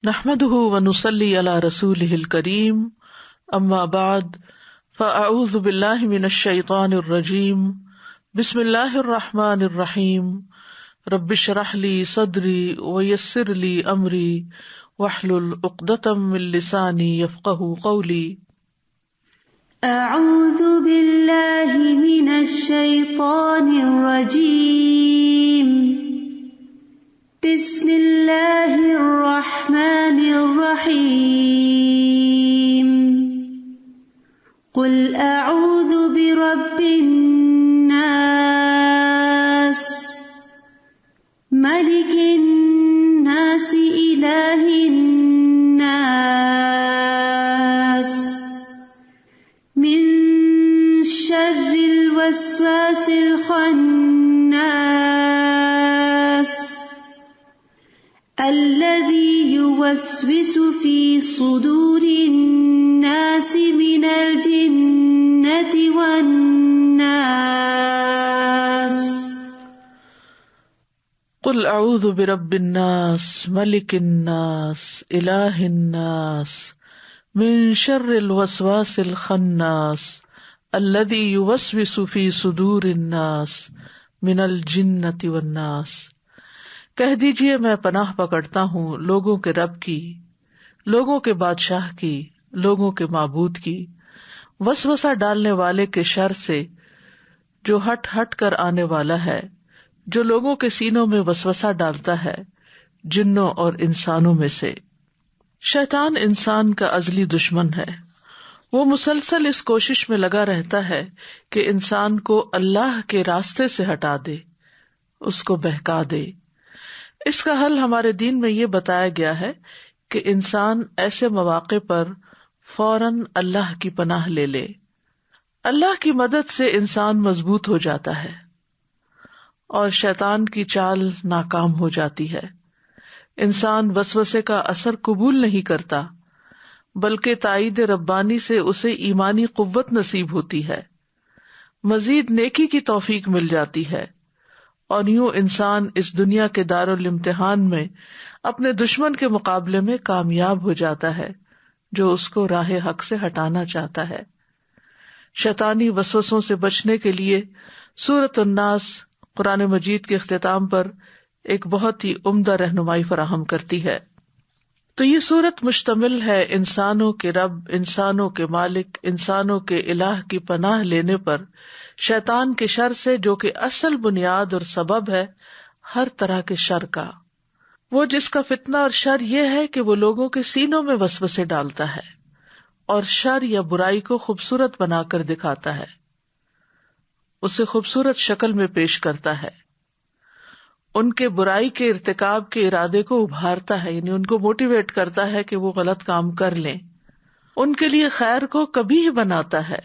نحمده ونصلي على رسوله الكريم اما بعد فاعوذ بالله من الشيطان الرجيم بسم الله الرحمن الرحيم رب اشرح لي صدري ويسر لي امري واحلل عقدة من لساني يفقهوا قولي اعوذ بالله من الشيطان الرجيم بسم اللہ الرحمن الرحیم قل اعوذ برب الناس ملک الناس الہ الناس من شر الوسواس الخناس الذي يوسوس في صدور الناس من الجنة والناس قل اعوذ برب الناس ملک الناس الہ الناس من شر الوسواس الخناس الذي يوسوس في صدور الناس من الجنة والناس۔ کہہ دیجئے میں پناہ پکڑتا ہوں لوگوں کے رب کی، لوگوں کے بادشاہ کی، لوگوں کے معبود کی، وسوسہ ڈالنے والے کے شر سے جو ہٹ ہٹ کر آنے والا ہے، جو لوگوں کے سینوں میں وسوسہ ڈالتا ہے جنوں اور انسانوں میں سے۔ شیطان انسان کا ازلی دشمن ہے، وہ مسلسل اس کوشش میں لگا رہتا ہے کہ انسان کو اللہ کے راستے سے ہٹا دے، اس کو بہکا دے۔ اس کا حل ہمارے دین میں یہ بتایا گیا ہے کہ انسان ایسے مواقع پر فوراً اللہ کی پناہ لے لے۔ اللہ کی مدد سے انسان مضبوط ہو جاتا ہے اور شیطان کی چال ناکام ہو جاتی ہے۔ انسان وسوسے کا اثر قبول نہیں کرتا، بلکہ تائید ربانی سے اسے ایمانی قوت نصیب ہوتی ہے، مزید نیکی کی توفیق مل جاتی ہے، اور یوں انسان اس دنیا کے دارالامتحان میں اپنے دشمن کے مقابلے میں کامیاب ہو جاتا ہے جو اس کو راہ حق سے ہٹانا چاہتا ہے۔ شیطانی وسوسوں سے بچنے کے لیے سورۃ الناس قرآن مجید کے اختتام پر ایک بہت ہی عمدہ رہنمائی فراہم کرتی ہے۔ تو یہ سورت مشتمل ہے انسانوں کے رب، انسانوں کے مالک، انسانوں کے الہ کی پناہ لینے پر، شیطان کے شر سے جو کہ اصل بنیاد اور سبب ہے ہر طرح کے شر کا۔ وہ جس کا فتنہ اور شر یہ ہے کہ وہ لوگوں کے سینوں میں وسوسے ڈالتا ہے اور شر یا برائی کو خوبصورت بنا کر دکھاتا ہے، اسے خوبصورت شکل میں پیش کرتا ہے، ان کے برائی کے ارتکاب کے ارادے کو ابھارتا ہے، یعنی ان کو موٹیویٹ کرتا ہے کہ وہ غلط کام کر لیں، ان کے لیے خیر کو کبھی ہی بناتا ہے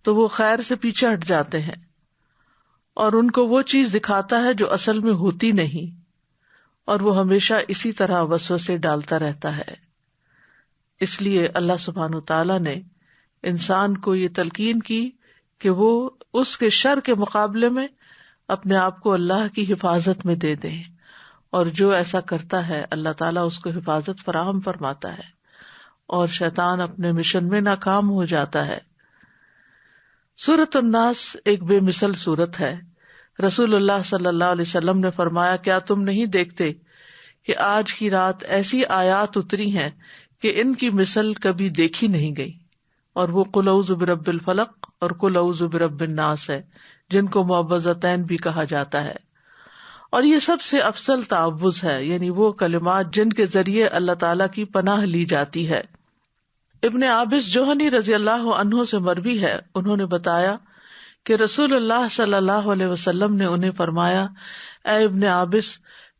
تو وہ خیر سے پیچھے ہٹ جاتے ہیں، اور ان کو وہ چیز دکھاتا ہے جو اصل میں ہوتی نہیں، اور وہ ہمیشہ اسی طرح وسوسے ڈالتا رہتا ہے۔ اس لیے اللہ سبحانہ وتعالیٰ نے انسان کو یہ تلقین کی کہ وہ اس کے شر کے مقابلے میں اپنے آپ کو اللہ کی حفاظت میں دے دیں، اور جو ایسا کرتا ہے اللہ تعالیٰ اس کو حفاظت فراہم فرماتا ہے اور شیطان اپنے مشن میں ناکام ہو جاتا ہے۔ سورۃ الناس ایک بے مثل سورت ہے۔ رسول اللہ صلی اللہ علیہ وسلم نے فرمایا، کیا تم نہیں دیکھتے کہ آج کی رات ایسی آیات اتری ہیں کہ ان کی مثل کبھی دیکھی نہیں گئی، اور وہ قل اعوذ برب الفلق اور قل اعوذ برب الناس ہے، جن کو معوذتین بھی کہا جاتا ہے، اور یہ سب سے افضل تعوذ ہے، یعنی وہ کلمات جن کے ذریعے اللہ تعالیٰ کی پناہ لی جاتی ہے۔ ابن عابس جوہنی رضی اللہ عنہ سے مروی ہے، انہوں نے بتایا کہ رسول اللہ صلی اللہ علیہ وسلم نے انہیں فرمایا، اے ابن عابس،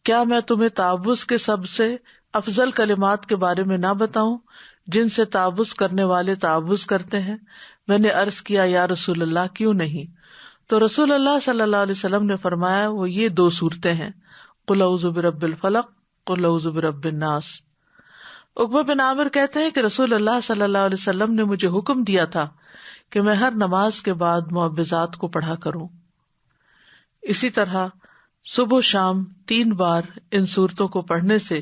کیا میں تمہیں تعوذ کے سب سے افضل کلمات کے بارے میں نہ بتاؤں جن سے تعوذ کرنے والے تعوذ کرتے ہیں؟ میں نے عرض کیا، یا رسول اللہ، کیوں نہیں؟ تو رسول اللہ صلی اللہ علیہ وسلم نے فرمایا، وہ یہ 2 صورتیں ہیں، قل اعوذ برب الفلق، قل اعوذ برب الناس۔ عقبہ بن عامر کہتے ہیں کہ رسول اللہ صلی اللہ علیہ وسلم نے مجھے حکم دیا تھا کہ میں ہر نماز کے بعد معوذات کو پڑھا کروں۔ اسی طرح صبح و شام 3 بار ان صورتوں کو پڑھنے سے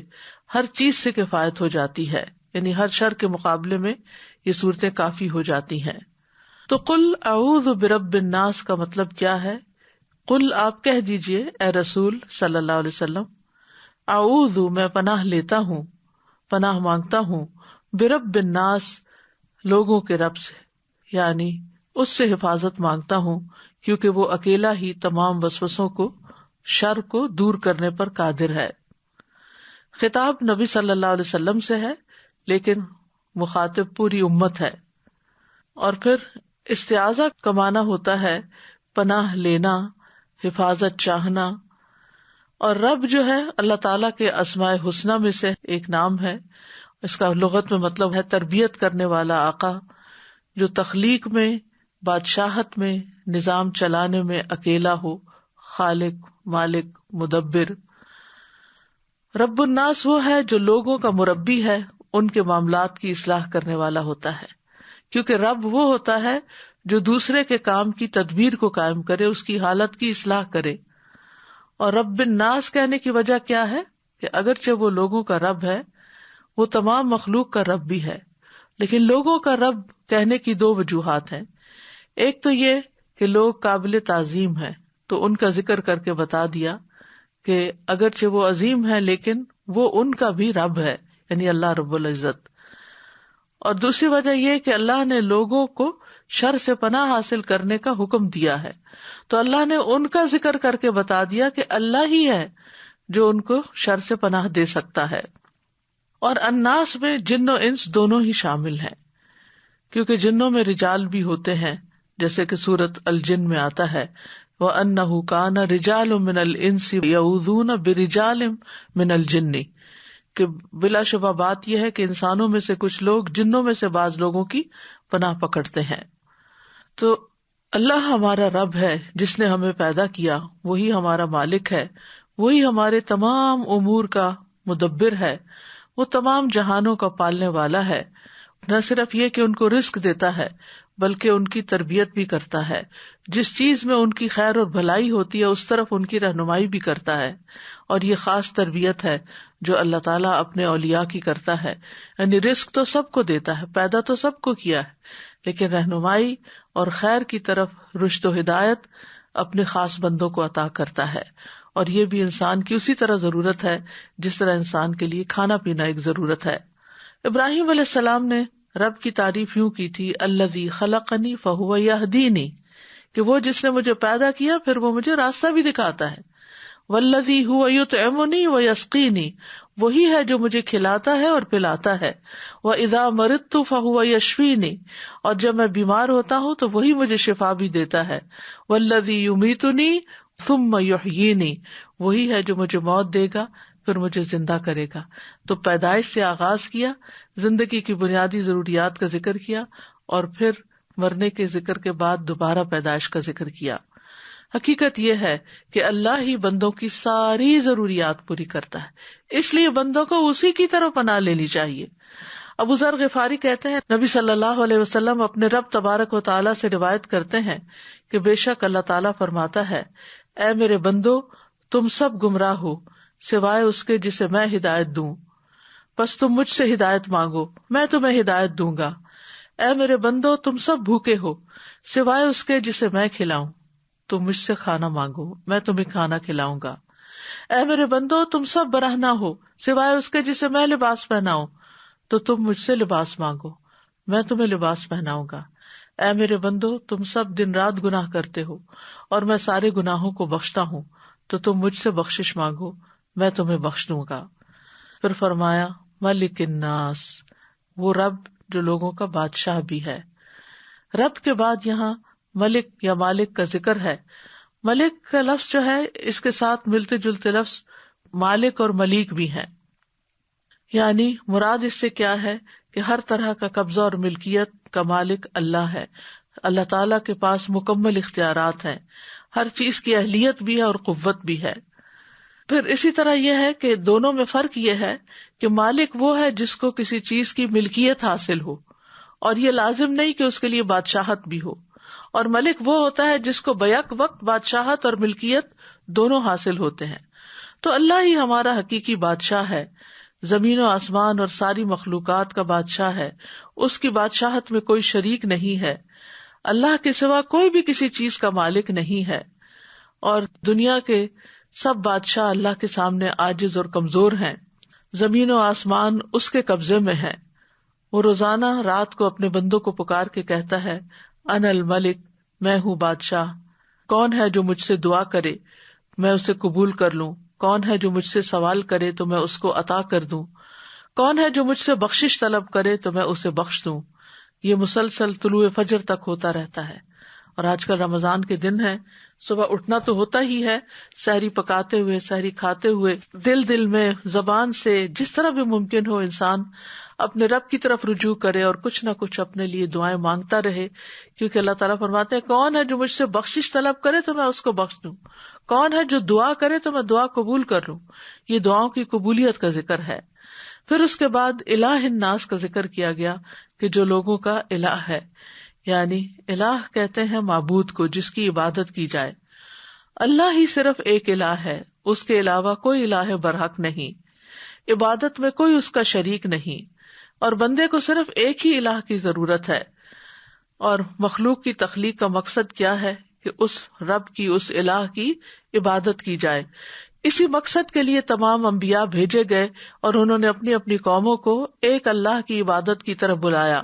ہر چیز سے کفایت ہو جاتی ہے، یعنی ہر شر کے مقابلے میں یہ صورتیں کافی ہو جاتی ہیں۔ تو قل اعوذ برب الناس کا مطلب کیا ہے؟ قل آپ کہہ دیجئے اے رسول صلی اللہ علیہ وسلم، اعوذ میں پناہ لیتا ہوں، پناہ مانگتا ہوں، برب الناس لوگوں کے رب سے، یعنی اس سے حفاظت مانگتا ہوں کیونکہ وہ اکیلا ہی تمام وسوسوں کو، شر کو دور کرنے پر قادر ہے۔ خطاب نبی صلی اللہ علیہ وسلم سے ہے لیکن مخاطب پوری امت ہے۔ اور پھر استعاذہ کا معنی ہوتا ہے پناہ لینا، حفاظت چاہنا، اور رب جو ہے اللہ تعالیٰ کے اسماء حسنی میں سے ایک نام ہے۔ اس کا لغت میں مطلب ہے تربیت کرنے والا آقا، جو تخلیق میں، بادشاہت میں، نظام چلانے میں اکیلا ہو، خالق، مالک، مدبر۔ رب الناس وہ ہے جو لوگوں کا مربی ہے، ان کے معاملات کی اصلاح کرنے والا ہوتا ہے، کیونکہ رب وہ ہوتا ہے جو دوسرے کے کام کی تدبیر کو قائم کرے، اس کی حالت کی اصلاح کرے۔ اور رب الناس کہنے کی وجہ کیا ہے کہ اگرچہ وہ لوگوں کا رب ہے، وہ تمام مخلوق کا رب بھی ہے، لیکن لوگوں کا رب کہنے کی دو وجوہات ہیں۔ ایک تو یہ کہ لوگ قابل تعظیم ہیں، تو ان کا ذکر کر کے بتا دیا کہ اگرچہ وہ عظیم ہے لیکن وہ ان کا بھی رب ہے، یعنی اللہ رب العزت۔ اور دوسری وجہ یہ کہ اللہ نے لوگوں کو شر سے پناہ حاصل کرنے کا حکم دیا ہے، تو اللہ نے ان کا ذکر کر کے بتا دیا کہ اللہ ہی ہے جو ان کو شر سے پناہ دے سکتا ہے۔ اور الناس میں جن و انس دونوں ہی شامل ہیں، کیونکہ جنوں میں رجال بھی ہوتے ہیں، جیسے کہ سورۃ الجن میں آتا ہے وَأَنَّهُ كَانَ رِجَالٌ مِّنَ الْإِنسِ يَعُوذُونَ بِرِجَالٍ مِّنَ الْجِنِّ، کہ بلا شبہ بات یہ ہے کہ انسانوں میں سے کچھ لوگ جنوں میں سے بعض لوگوں کی پناہ پکڑتے ہیں۔ تو اللہ ہمارا رب ہے جس نے ہمیں پیدا کیا، وہی ہمارا مالک ہے، وہی ہمارے تمام امور کا مدبر ہے، وہ تمام جہانوں کا پالنے والا ہے۔ نہ صرف یہ کہ ان کو رزق دیتا ہے بلکہ ان کی تربیت بھی کرتا ہے، جس چیز میں ان کی خیر اور بھلائی ہوتی ہے اس طرف ان کی رہنمائی بھی کرتا ہے۔ اور یہ خاص تربیت ہے جو اللہ تعالیٰ اپنے اولیاء کی کرتا ہے، یعنی رزق تو سب کو دیتا ہے، پیدا تو سب کو کیا ہے، لیکن رہنمائی اور خیر کی طرف رشد و ہدایت اپنے خاص بندوں کو عطا کرتا ہے۔ اور یہ بھی انسان کی اسی طرح ضرورت ہے جس طرح انسان کے لیے کھانا پینا ایک ضرورت ہے۔ ابراہیم علیہ السلام نے رب کی تعریف یوں کی تھی الذی خلقنی فہو یہدینی، کہ وہ جس نے مجھے پیدا کیا پھر وہ مجھے راستہ بھی دکھاتا ہے۔ والذی هو یطعمنی ویسقینی، وہی ہے جو مجھے کھلاتا ہے اور پلاتا ہے۔ واذا مرضت فهو یشفینی، اور جب میں بیمار ہوتا ہوں تو وہی مجھے شفا بھی دیتا ہے۔ والذی یمیتنی ثم یحیینی، وہی ہے جو مجھے موت دے گا پھر مجھے زندہ کرے گا۔ تو پیدائش سے آغاز کیا، زندگی کی بنیادی ضروریات کا ذکر کیا، اور پھر مرنے کے ذکر کے بعد دوبارہ پیدائش کا ذکر کیا۔ حقیقت یہ ہے کہ اللہ ہی بندوں کی ساری ضروریات پوری کرتا ہے، اس لیے بندوں کو اسی کی طرف پناہ لینی چاہیے۔ ابو ذر غفاری کہتے ہیں نبی صلی اللہ علیہ وسلم اپنے رب تبارک و تعالیٰ سے روایت کرتے ہیں کہ بے شک اللہ تعالیٰ فرماتا ہے، اے میرے بندو تم سب گمراہ ہو سوائے اس کے جسے میں ہدایت دوں، بس تم مجھ سے ہدایت مانگو میں تمہیں ہدایت دوں گا۔ اے میرے بندو تم سب بھوکے ہو سوائے اس کے جسے میں کھلاؤں، تم مجھ سے کھانا مانگو میں تمہیں کھانا کھلاؤں گا۔ اے میرے بندو تم سب برہنہ ہو سوائے اس کے جسے میں لباس پہناؤں، تو تم مجھ سے لباس مانگو میں تمہیں لباس پہناؤں گا۔ اے میرے بندو تم سب دن رات گناہ کرتے ہو اور میں سارے گناہوں کو بخشتا ہوں، تو تم مجھ سے بخشش مانگو میں تمہیں بخش دوں گا۔ پھر فرمایا ملک الناس، وہ رب جو لوگوں کا بادشاہ بھی ہے۔ رب کے بعد یہاں ملک یا مالک کا ذکر ہے۔ ملک کا لفظ جو ہے اس کے ساتھ ملتے جلتے لفظ مالک اور ملیک بھی ہیں، یعنی مراد اس سے کیا ہے کہ ہر طرح کا قبضہ اور ملکیت کا مالک اللہ ہے۔ اللہ تعالیٰ کے پاس مکمل اختیارات ہیں، ہر چیز کی اہلیت بھی ہے اور قوت بھی ہے۔ پھر اسی طرح یہ ہے کہ دونوں میں فرق یہ ہے کہ مالک وہ ہے جس کو کسی چیز کی ملکیت حاصل ہو، اور یہ لازم نہیں کہ اس کے لیے بادشاہت بھی ہو، اور ملک وہ ہوتا ہے جس کو بیک وقت بادشاہت اور ملکیت دونوں حاصل ہوتے ہیں۔ تو اللہ ہی ہمارا حقیقی بادشاہ ہے زمین و آسمان اور ساری مخلوقات کا بادشاہ ہے، اس کی بادشاہت میں کوئی شریک نہیں ہے، اللہ کے سوا کوئی بھی کسی چیز کا مالک نہیں ہے، اور دنیا کے سب بادشاہ اللہ کے سامنے عاجز اور کمزور ہیں، زمین و آسمان اس کے قبضے میں ہے۔ وہ روزانہ رات کو اپنے بندوں کو پکار کے کہتا ہے، انا الملک، میں ہوں بادشاہ، کون ہے جو مجھ سے دعا کرے میں اسے قبول کر لوں، کون ہے جو مجھ سے سوال کرے تو میں اس کو عطا کر دوں، کون ہے جو مجھ سے بخشش طلب کرے تو میں اسے بخش دوں۔ یہ مسلسل طلوع فجر تک ہوتا رہتا ہے۔ اور آج کل رمضان کے دن ہے، صبح اٹھنا تو ہوتا ہی ہے، سحری پکاتے ہوئے، سحری کھاتے ہوئے، دل میں، زبان سے، جس طرح بھی ممکن ہو انسان اپنے رب کی طرف رجوع کرے اور کچھ نہ کچھ اپنے لیے دعائیں مانگتا رہے، کیونکہ اللہ تعالیٰ فرماتے ہیں کون ہے جو مجھ سے بخشش طلب کرے تو میں اس کو بخش دوں، کون ہے جو دعا کرے تو میں دعا قبول کر لوں۔ یہ دعاؤں کی قبولیت کا ذکر ہے۔ پھر اس کے بعد الہ الناس کا ذکر کیا گیا کہ جو لوگوں کا الہ ہے، یعنی الہ کہتے ہیں معبود کو جس کی عبادت کی جائے۔ اللہ ہی صرف ایک الہ ہے، اس کے علاوہ کوئی الہ برحق نہیں، عبادت میں کوئی اس کا شریک نہیں، اور بندے کو صرف ایک ہی الہ کی ضرورت ہے۔ اور مخلوق کی تخلیق کا مقصد کیا ہے کہ اس رب کی، اس الہ کی عبادت کی جائے۔ اسی مقصد کے لیے تمام انبیاء بھیجے گئے اور انہوں نے اپنی اپنی قوموں کو ایک اللہ کی عبادت کی طرف بلایا،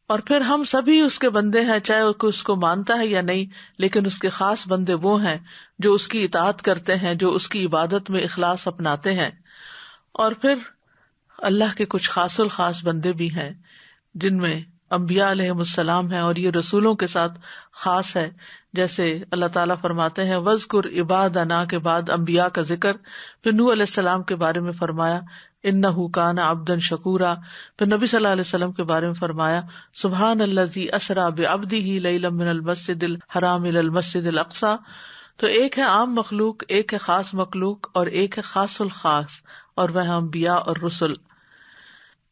اور پھر ہم سبھی اس کے بندے ہیں، چاہے اس کو مانتا ہے یا نہیں، لیکن اس کے خاص بندے وہ ہیں جو اس کی اطاعت کرتے ہیں، جو اس کی عبادت میں اخلاص اپناتے ہیں۔ اور پھر اللہ کے کچھ خاص الخاص بندے بھی ہیں جن میں انبیاء علیہم السلام ہیں، اور یہ رسولوں کے ساتھ خاص ہے، جیسے اللہ تعالیٰ فرماتے ہیں وَاذْكُرْ عِبَادَنَا کے بعد انبیاء کا ذکر، پھر نوح علیہ السلام کے بارے میں فرمایا اِنَّهُ كَانَ عَبْدًا شَكُورًا، پھر نبی صلی اللہ علیہ وسلم کے بارے میں فرمایا سبحان الذی اسریٰ بعبدہ لیلا من المسجد الحرام الی المسجد الاقصی۔ تو ایک ہے عام مخلوق، ایک ہے خاص مخلوق، اور ایک ہے خاص الخاص، اور وہ انبیاء اور رسل۔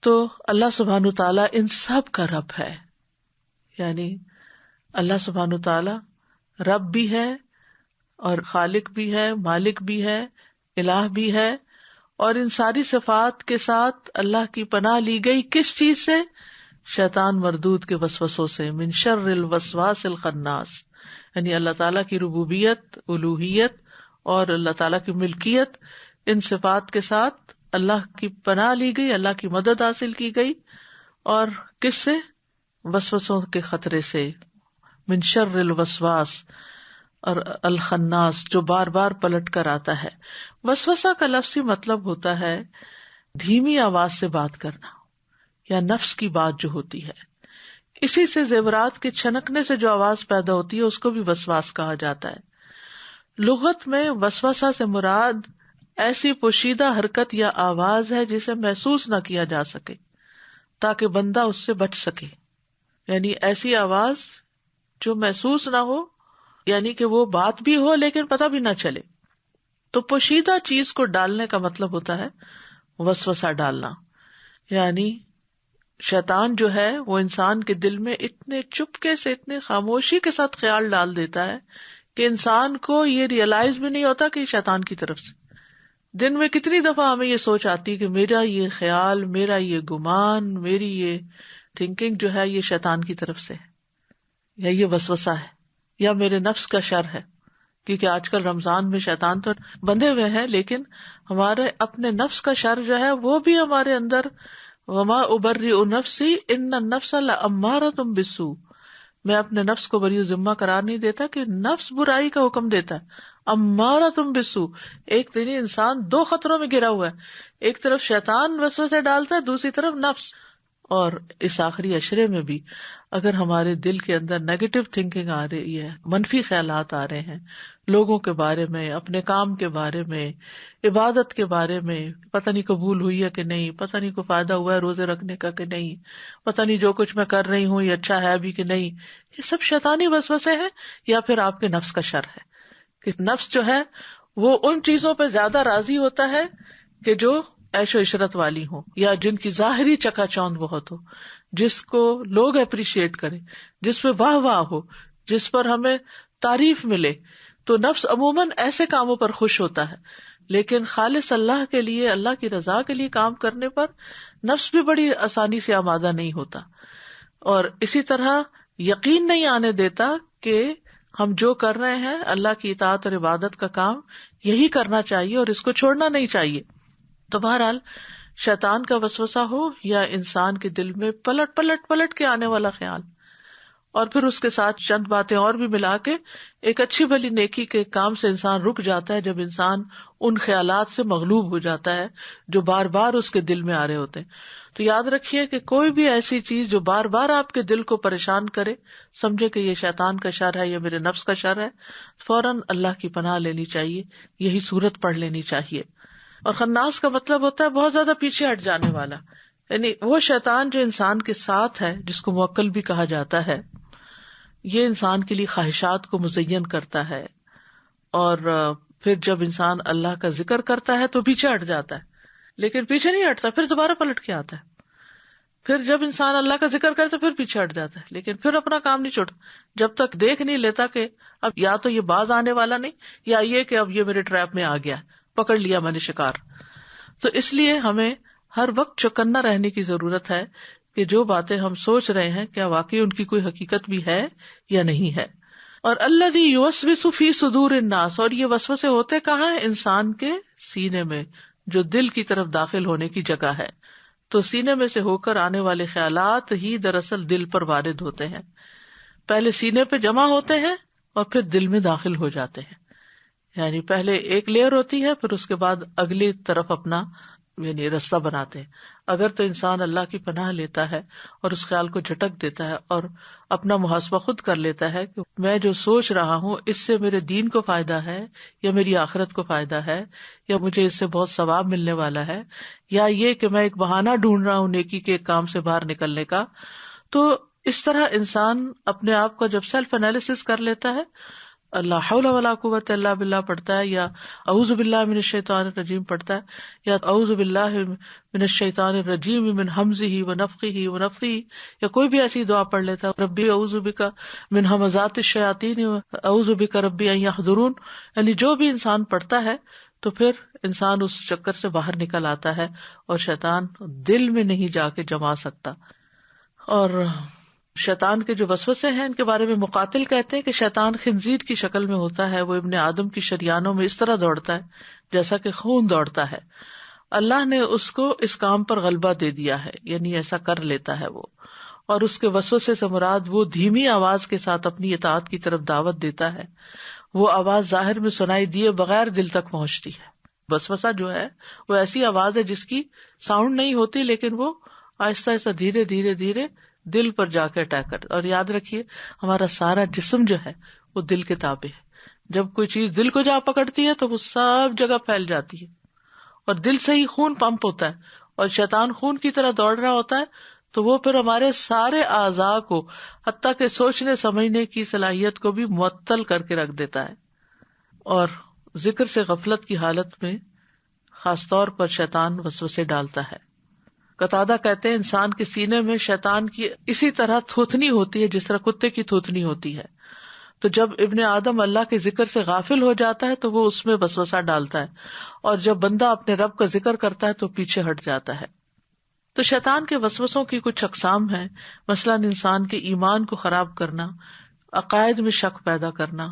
تو اللہ سبحانہ تعالیٰ ان سب کا رب ہے، یعنی اللہ سبحانہ تعالیٰ رب بھی ہے اور خالق بھی ہے، مالک بھی ہے، الہ بھی ہے، اور ان ساری صفات کے ساتھ اللہ کی پناہ لی گئی کس چیز سے؟ شیطان مردود کے وسوسوں سے، من شر الوسواس الخناس، یعنی اللہ تعالیٰ کی ربوبیت، الوہیت اور اللہ تعالیٰ کی ملکیت، ان صفات کے ساتھ اللہ کی پناہ لی گئی، اللہ کی مدد حاصل کی گئی، اور کس سے؟ وسوسوں کے خطرے سے، من شر الوسواس اور الخناس جو بار بار پلٹ کر آتا ہے۔ وسوسہ کا لفظی مطلب ہوتا ہے دھیمی آواز سے بات کرنا یا نفس کی بات جو ہوتی ہے، اسی سے زیورات کے چھنکنے سے جو آواز پیدا ہوتی ہے اس کو بھی وسواس کہا جاتا ہے۔ لغت میں وسوسہ سے مراد ایسی پوشیدہ حرکت یا آواز ہے جسے محسوس نہ کیا جا سکے تاکہ بندہ اس سے بچ سکے، یعنی ایسی آواز جو محسوس نہ ہو، یعنی کہ وہ بات بھی ہو لیکن پتہ بھی نہ چلے۔ تو پوشیدہ چیز کو ڈالنے کا مطلب ہوتا ہے وسوسہ ڈالنا، یعنی شیطان جو ہے وہ انسان کے دل میں اتنے چپکے سے، اتنی خاموشی کے ساتھ خیال ڈال دیتا ہے کہ انسان کو یہ ریئلائز بھی نہیں ہوتا کہ یہ شیطان کی طرف سے۔ دن میں کتنی دفعہ ہمیں یہ سوچ آتی کہ میرا یہ خیال، میرا یہ گمان، میری یہ تھنکنگ جو ہے یہ شیطان کی طرف سے ہے، یا یہ وسوسہ ہے، یا میرے نفس کا شر ہے۔ کیونکہ آج کل رمضان میں شیطان تو بندھے ہوئے ہیں، لیکن ہمارے اپنے نفس کا شر جو ہے وہ بھی ہمارے اندر، وما ابرئ نفسی ان النفس لامارۃ بالسوء، میں اپنے نفس کو بری ذمہ قرار نہیں دیتا کہ نفس برائی کا حکم دیتا ہے، امارۃ بالسوء۔ ایک دن انسان دو خطروں میں گرا ہوا ہے، ایک طرف شیطان وسوسے ڈالتا ہے، دوسری طرف نفس۔ اور اس آخری عشرے میں بھی اگر ہمارے دل کے اندر نیگیٹو تھنکنگ آ رہی ہے، منفی خیالات آ رہے ہیں لوگوں کے بارے میں، اپنے کام کے بارے میں، عبادت کے بارے میں، پتہ نہیں قبول ہوئی ہے کہ نہیں، پتہ نہیں کوئی فائدہ ہوا ہے روزے رکھنے کا کہ نہیں، پتہ نہیں جو کچھ میں کر رہی ہوں یہ اچھا ہے بھی کہ نہیں، یہ سب شیطانی وسوسے ہیں یا پھر آپ کے نفس کا شر ہے کہ نفس جو ہے وہ ان چیزوں پہ زیادہ راضی ہوتا ہے کہ جو عیش و عشرت والی ہوں، یا جن کی ظاہری چکا چوند بہت ہو، جس کو لوگ اپریشیٹ کریں، جس پہ واہ واہ ہو، جس پر ہمیں تعریف ملے۔ تو نفس عموماً ایسے کاموں پر خوش ہوتا ہے، لیکن خالص اللہ کے لیے، اللہ کی رضا کے لیے کام کرنے پر نفس بھی بڑی آسانی سے آمادہ نہیں ہوتا. اور اسی طرح یقین نہیں آنے دیتا کہ ہم جو کر رہے ہیں اللہ کی اطاعت اور عبادت کا کام یہی کرنا چاہیے اور اس کو چھوڑنا نہیں چاہیے. تو بہرحال شیطان کا وسوسہ ہو یا انسان کے دل میں پلٹ کے آنے والا خیال، اور پھر اس کے ساتھ چند باتیں اور بھی ملا کے ایک اچھی بھلی نیکی کے کام سے انسان رک جاتا ہے جب انسان ان خیالات سے مغلوب ہو جاتا ہے جو بار بار اس کے دل میں آ رہے ہوتے ہیں. تو یاد رکھیے کہ کوئی بھی ایسی چیز جو بار بار آپ کے دل کو پریشان کرے، سمجھے کہ یہ شیطان کا شر ہے یا میرے نفس کا شر ہے، فوراً اللہ کی پناہ لینی چاہیے، یہی سورت پڑھ لینی چاہیے. اور خناس کا مطلب ہوتا ہے بہت زیادہ پیچھے ہٹ جانے والا، یعنی وہ شیطان جو انسان کے ساتھ ہے، جس کو موکل بھی کہا جاتا ہے. یہ انسان کے لیے خواہشات کو مزین کرتا ہے، اور پھر جب انسان اللہ کا ذکر کرتا ہے تو پیچھے ہٹ جاتا ہے، لیکن پیچھے نہیں ہٹتا، پھر دوبارہ پلٹ کے آتا ہے. پھر جب انسان اللہ کا ذکر کرتا ہے پھر پیچھے ہٹ جاتا ہے، لیکن پھر اپنا کام نہیں چھوڑتا جب تک دیکھ نہیں لیتا کہ اب یا تو یہ باز آنے والا نہیں، یا یہ کہ اب یہ میرے ٹریپ میں آ گیا، پکڑ لیا میں نے شکار. تو اس لیے ہمیں ہر وقت چوکنا رہنے کی ضرورت ہے کہ جو باتیں ہم سوچ رہے ہیں کیا واقعی ان کی کوئی حقیقت بھی ہے یا نہیں ہے. اور الذی یوسوس فی صدور الناس، اور یہ وسوسے ہوتے کہاں ہیں؟ انسان کے سینے میں، جو دل کی طرف داخل ہونے کی جگہ ہے. تو سینے میں سے ہو کر آنے والے خیالات ہی دراصل دل پر وارد ہوتے ہیں، پہلے سینے پہ جمع ہوتے ہیں اور پھر دل میں داخل ہو جاتے ہیں. یعنی پہلے ایک لیئر ہوتی ہے، پھر اس کے بعد اگلی طرف اپنا یعنی رستہ بناتے ہیں. اگر تو انسان اللہ کی پناہ لیتا ہے اور اس خیال کو جھٹک دیتا ہے اور اپنا محاسبہ خود کر لیتا ہے کہ میں جو سوچ رہا ہوں اس سے میرے دین کو فائدہ ہے یا میری آخرت کو فائدہ ہے، یا مجھے اس سے بہت ثواب ملنے والا ہے، یا یہ کہ میں ایک بہانہ ڈھونڈ رہا ہوں نیکی کے ایک کام سے باہر نکلنے کا. تو اس طرح انسان اپنے آپ کو جب سیلف انالیسس کر لیتا ہے، لا حول ولا قوت الا باللہ پڑھتا ہے، یا اعوذ باللہ من الشیطان الرجیم پڑھتا ہے، یا اعوذ باللہ من الشیطان الرجیم من حمزہ ونفخہ ونفثہ، یا کوئی بھی ایسی دعا پڑھ لیتا ہے، ربی اعوذ بک من ہمزات الشیاطین اعوذ بک ربی ان یحضرون. یعنی جو بھی انسان پڑھتا ہے تو پھر انسان اس چکر سے باہر نکل آتا ہے اور شیطان دل میں نہیں جا کے جما سکتا. اور شیطان کے جو وسوسے ہیں ان کے بارے میں مقاتل کہتے ہیں کہ شیطان خنزیر کی شکل میں ہوتا ہے، وہ ابن آدم کی شریانوں میں اس طرح دوڑتا ہے جیسا کہ خون دوڑتا ہے. اللہ نے اس کو اس کام پر غلبہ دے دیا ہے، یعنی ایسا کر لیتا ہے وہ، اور اس کے وسوسے سے مراد وہ دھیمی آواز کے ساتھ اپنی اطاعت کی طرف دعوت دیتا ہے. وہ آواز ظاہر میں سنائی دیے بغیر دل تک پہنچتی ہے. وسوسہ جو ہے وہ ایسی آواز ہے جس کی ساؤنڈ نہیں ہوتی، لیکن وہ آہستہ آہستہ دھیرے دھیرے دھیرے دل پر جا کے اٹیک کرتا. اور یاد رکھیے ہمارا سارا جسم جو ہے وہ دل کے تابع ہے. جب کوئی چیز دل کو جا پکڑتی ہے تو وہ سب جگہ پھیل جاتی ہے، اور دل سے ہی خون پمپ ہوتا ہے، اور شیطان خون کی طرح دوڑ رہا ہوتا ہے تو وہ پھر ہمارے سارے اعضاء کو حتیٰ کہ سوچنے سمجھنے کی صلاحیت کو بھی معطل کر کے رکھ دیتا ہے. اور ذکر سے غفلت کی حالت میں خاص طور پر شیطان وسوسے ڈالتا ہے. قتادہ کہتے ہیں انسان کے سینے میں شیطان کی اسی طرح تھوتنی ہوتی ہے جس طرح کتے کی تھوتنی ہوتی ہے. تو جب ابن آدم اللہ کے ذکر سے غافل ہو جاتا ہے تو وہ اس میں وسوسہ ڈالتا ہے، اور جب بندہ اپنے رب کا ذکر کرتا ہے تو پیچھے ہٹ جاتا ہے. تو شیطان کے وسوسوں کی کچھ اقسام ہیں، مثلاً انسان کے ایمان کو خراب کرنا، عقائد میں شک پیدا کرنا.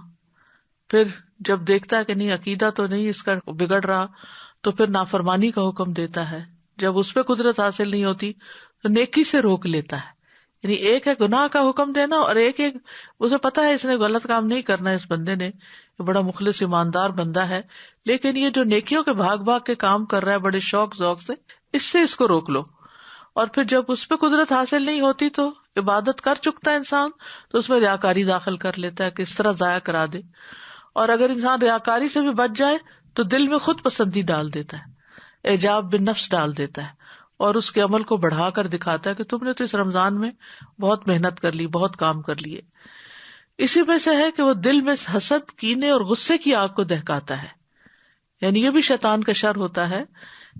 پھر جب دیکھتا ہے کہ نہیں عقیدہ تو نہیں اس کا بگڑ رہا تو پھر نافرمانی کا حکم دیتا ہے. جب اس پہ قدرت حاصل نہیں ہوتی تو نیکی سے روک لیتا ہے. یعنی ایک ہے گناہ کا حکم دینا، اور ایک اسے پتا ہے اس نے غلط کام نہیں کرنا، اس بندے نے بڑا مخلص ایماندار بندہ ہے، لیکن یہ جو نیکیوں کے بھاگ بھاگ کے کام کر رہا ہے بڑے شوق ذوق سے، اس کو روک لو. اور پھر جب اس پہ قدرت حاصل نہیں ہوتی تو عبادت کر چکتا ہے انسان تو اس میں ریاکاری داخل کر لیتا ہے کہ اس طرح ضائع کرا دے. اور اگر انسان ریاکاری سے بھی بچ جائے تو دل میں خود پسندی ڈال دیتا ہے، اعجاب بالنفس ڈال دیتا ہے، اور اس کے عمل کو بڑھا کر دکھاتا ہے کہ تم نے تو اس رمضان میں بہت محنت کر لی، بہت کام کر لیے. اسی میں سے ہے کہ وہ دل میں حسد، کینے اور غصے کی آگ کو دہکاتا ہے. یعنی یہ بھی شیطان کا شر ہوتا ہے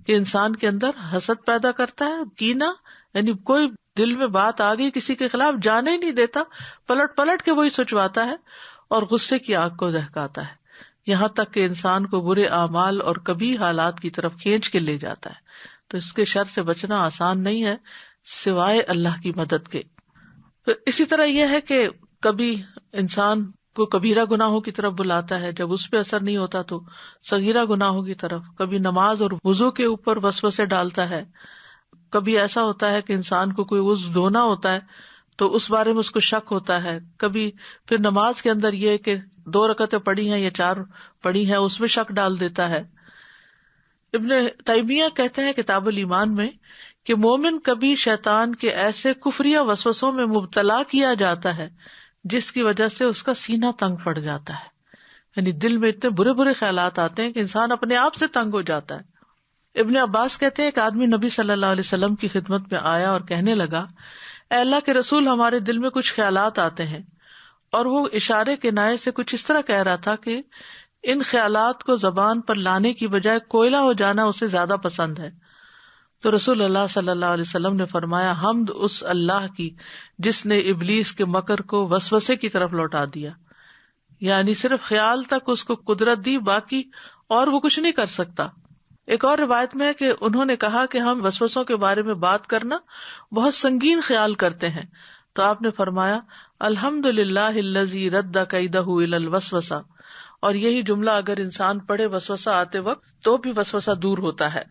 کہ انسان کے اندر حسد پیدا کرتا ہے، کینہ یعنی کوئی دل میں بات آ گئی کسی کے خلاف جانے ہی نہیں دیتا، پلٹ کے وہی سوچواتا ہے، اور غصے کی آگ کو دہکاتا ہے. یہاں تک کہ انسان کو برے اعمال اور کبھی حالات کی طرف کھینچ کے لے جاتا ہے. تو اس کے شر سے بچنا آسان نہیں ہے سوائے اللہ کی مدد کے. پھر اسی طرح یہ ہے کہ کبھی انسان کو کبیرہ گناہوں کی طرف بلاتا ہے، جب اس پہ اثر نہیں ہوتا تو صغیرہ گناہوں کی طرف. کبھی نماز اور وضو کے اوپر وسوسے ڈالتا ہے. کبھی ایسا ہوتا ہے کہ انسان کو کوئی وضو دھونا ہوتا ہے تو اس بارے میں اس کو شک ہوتا ہے. کبھی پھر نماز کے اندر یہ کہ 2 رکعتیں پڑھی ہیں یا 4 پڑھی ہیں، اس میں شک ڈال دیتا ہے. ابن تیمیہ کہتے ہیں کتاب الایمان میں کہ مومن کبھی شیطان کے ایسے کفریہ وسوسوں میں مبتلا کیا جاتا ہے جس کی وجہ سے اس کا سینہ تنگ پڑ جاتا ہے. یعنی دل میں اتنے برے برے خیالات آتے ہیں کہ انسان اپنے آپ سے تنگ ہو جاتا ہے. ابن عباس کہتے ہیں ایک آدمی نبی صلی اللہ علیہ وسلم کی خدمت میں آیا اور کہنے لگا، اے اللہ کے رسول، ہمارے دل میں کچھ خیالات آتے ہیں. اور وہ اشارے کنائے سے کچھ اس طرح کہہ رہا تھا کہ ان خیالات کو زبان پر لانے کی بجائے کوئلہ ہو جانا اسے زیادہ پسند ہے. تو رسول اللہ صلی اللہ علیہ وسلم نے فرمایا، حمد اس اللہ کی جس نے ابلیس کے مکر کو وسوسے کی طرف لوٹا دیا. یعنی صرف خیال تک اس کو قدرت دی، باقی اور وہ کچھ نہیں کر سکتا. ایک اور روایت میں ہے کہ انہوں نے کہا کہ ہم وسوسوں کے بارے میں بات کرنا بہت سنگین خیال کرتے ہیں. تو آپ نے فرمایا، الحمدللہ الذی رد کیدہ الی الوسوسہ. اور یہی جملہ اگر انسان پڑھے وسوسہ آتے وقت تو بھی وسوسہ دور ہوتا ہے.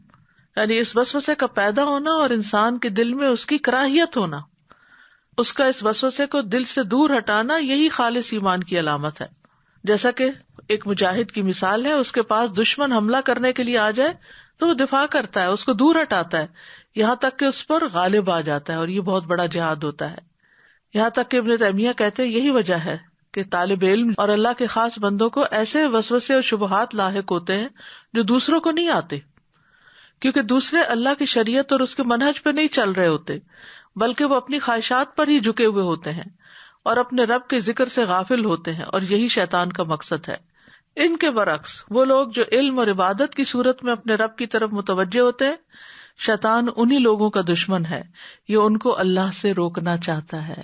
یعنی اس وسوسے کا پیدا ہونا اور انسان کے دل میں اس کی کراہیت ہونا، اس کا اس وسوسے کو دل سے دور ہٹانا، یہی خالص ایمان کی علامت ہے. جیسا کہ ایک مجاہد کی مثال ہے، اس کے پاس دشمن حملہ کرنے کے لیے آ جائے تو وہ دفاع کرتا ہے، اس کو دور ہٹاتا ہے یہاں تک کہ اس پر غالب آ جاتا ہے، اور یہ بہت بڑا جہاد ہوتا ہے. یہاں تک کہ ابن تیمیہ کہتے ہیں یہی وجہ ہے کہ طالب علم اور اللہ کے خاص بندوں کو ایسے وسوسے اور شبہات لاحق ہوتے ہیں جو دوسروں کو نہیں آتے، کیونکہ دوسرے اللہ کی شریعت اور اس کے منہج پہ نہیں چل رہے ہوتے، بلکہ وہ اپنی خواہشات پر ہی جھکے ہوئے ہوتے ہیں اور اپنے رب کے ذکر سے غافل ہوتے ہیں، اور یہی شیطان کا مقصد ہے. ان کے برعکس وہ لوگ جو علم اور عبادت کی صورت میں اپنے رب کی طرف متوجہ ہوتے ہیں، شیطان انہی لوگوں کا دشمن ہے. یہ ان کو اللہ سے روکنا چاہتا ہے،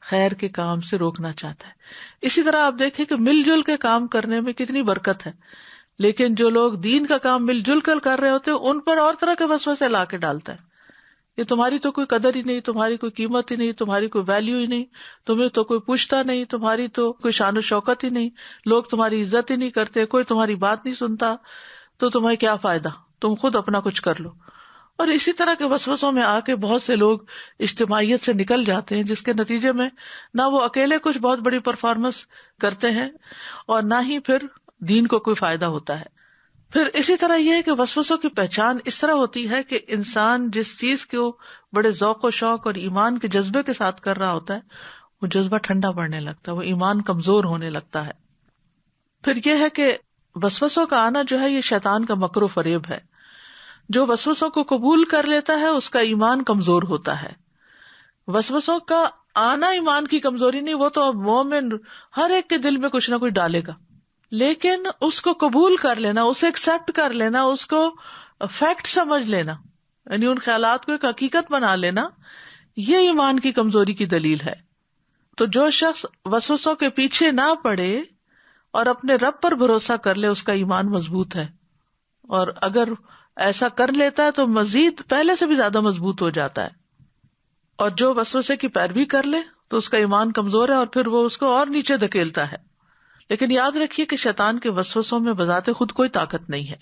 خیر کے کام سے روکنا چاہتا ہے. اسی طرح آپ دیکھیں کہ مل جل کے کام کرنے میں کتنی برکت ہے، لیکن جو لوگ دین کا کام مل جل کر کر رہے ہوتے ہیں ان پر اور طرح کے وسوسے لا کے ڈالتا ہے. یہ تمہاری تو کوئی قدر ہی نہیں، تمہاری کوئی قیمت ہی نہیں، تمہاری کوئی ویلیو ہی نہیں، تمہیں تو کوئی پوچھتا نہیں، تمہاری تو کوئی شان و شوکت ہی نہیں، لوگ تمہاری عزت ہی نہیں کرتے، کوئی تمہاری بات نہیں سنتا، تو تمہیں کیا فائدہ، تم خود اپنا کچھ کر لو. اور اسی طرح کے وسوسوں میں آ کے بہت سے لوگ اجتماعیت سے نکل جاتے ہیں، جس کے نتیجے میں نہ وہ اکیلے کچھ بہت بڑی پرفارمنس کرتے ہیں اور نہ ہی پھر دین کو کوئی فائدہ ہوتا ہے. پھر اسی طرح یہ ہے کہ وسوسوں کی پہچان اس طرح ہوتی ہے کہ انسان جس چیز کو بڑے ذوق و شوق اور ایمان کے جذبے کے ساتھ کر رہا ہوتا ہے، وہ جذبہ ٹھنڈا پڑنے لگتا ہے، وہ ایمان کمزور ہونے لگتا ہے. پھر یہ ہے کہ وسوسوں کا آنا جو ہے یہ شیطان کا مکر و فریب ہے. جو وسوسوں کو قبول کر لیتا ہے اس کا ایمان کمزور ہوتا ہے. وسوسوں کا آنا ایمان کی کمزوری نہیں، وہ تو مومن ہر ایک کے دل میں کچھ نہ کچھ ڈالے گا، لیکن اس کو قبول کر لینا، اسے ایکسپٹ کر لینا، اس کو فیکٹ سمجھ لینا، یعنی ان خیالات کو ایک حقیقت بنا لینا، یہ ایمان کی کمزوری کی دلیل ہے. تو جو شخص وسوسوں کے پیچھے نہ پڑے اور اپنے رب پر بھروسہ کر لے اس کا ایمان مضبوط ہے، اور اگر ایسا کر لیتا ہے تو مزید پہلے سے بھی زیادہ مضبوط ہو جاتا ہے. اور جو وسوسے کی پیروی کر لے تو اس کا ایمان کمزور ہے اور پھر وہ اس کو اور نیچے دھکیلتا ہے. لیکن یاد رکھیے کہ شیطان کے وسوسوں میں بذات خود کوئی طاقت نہیں ہے،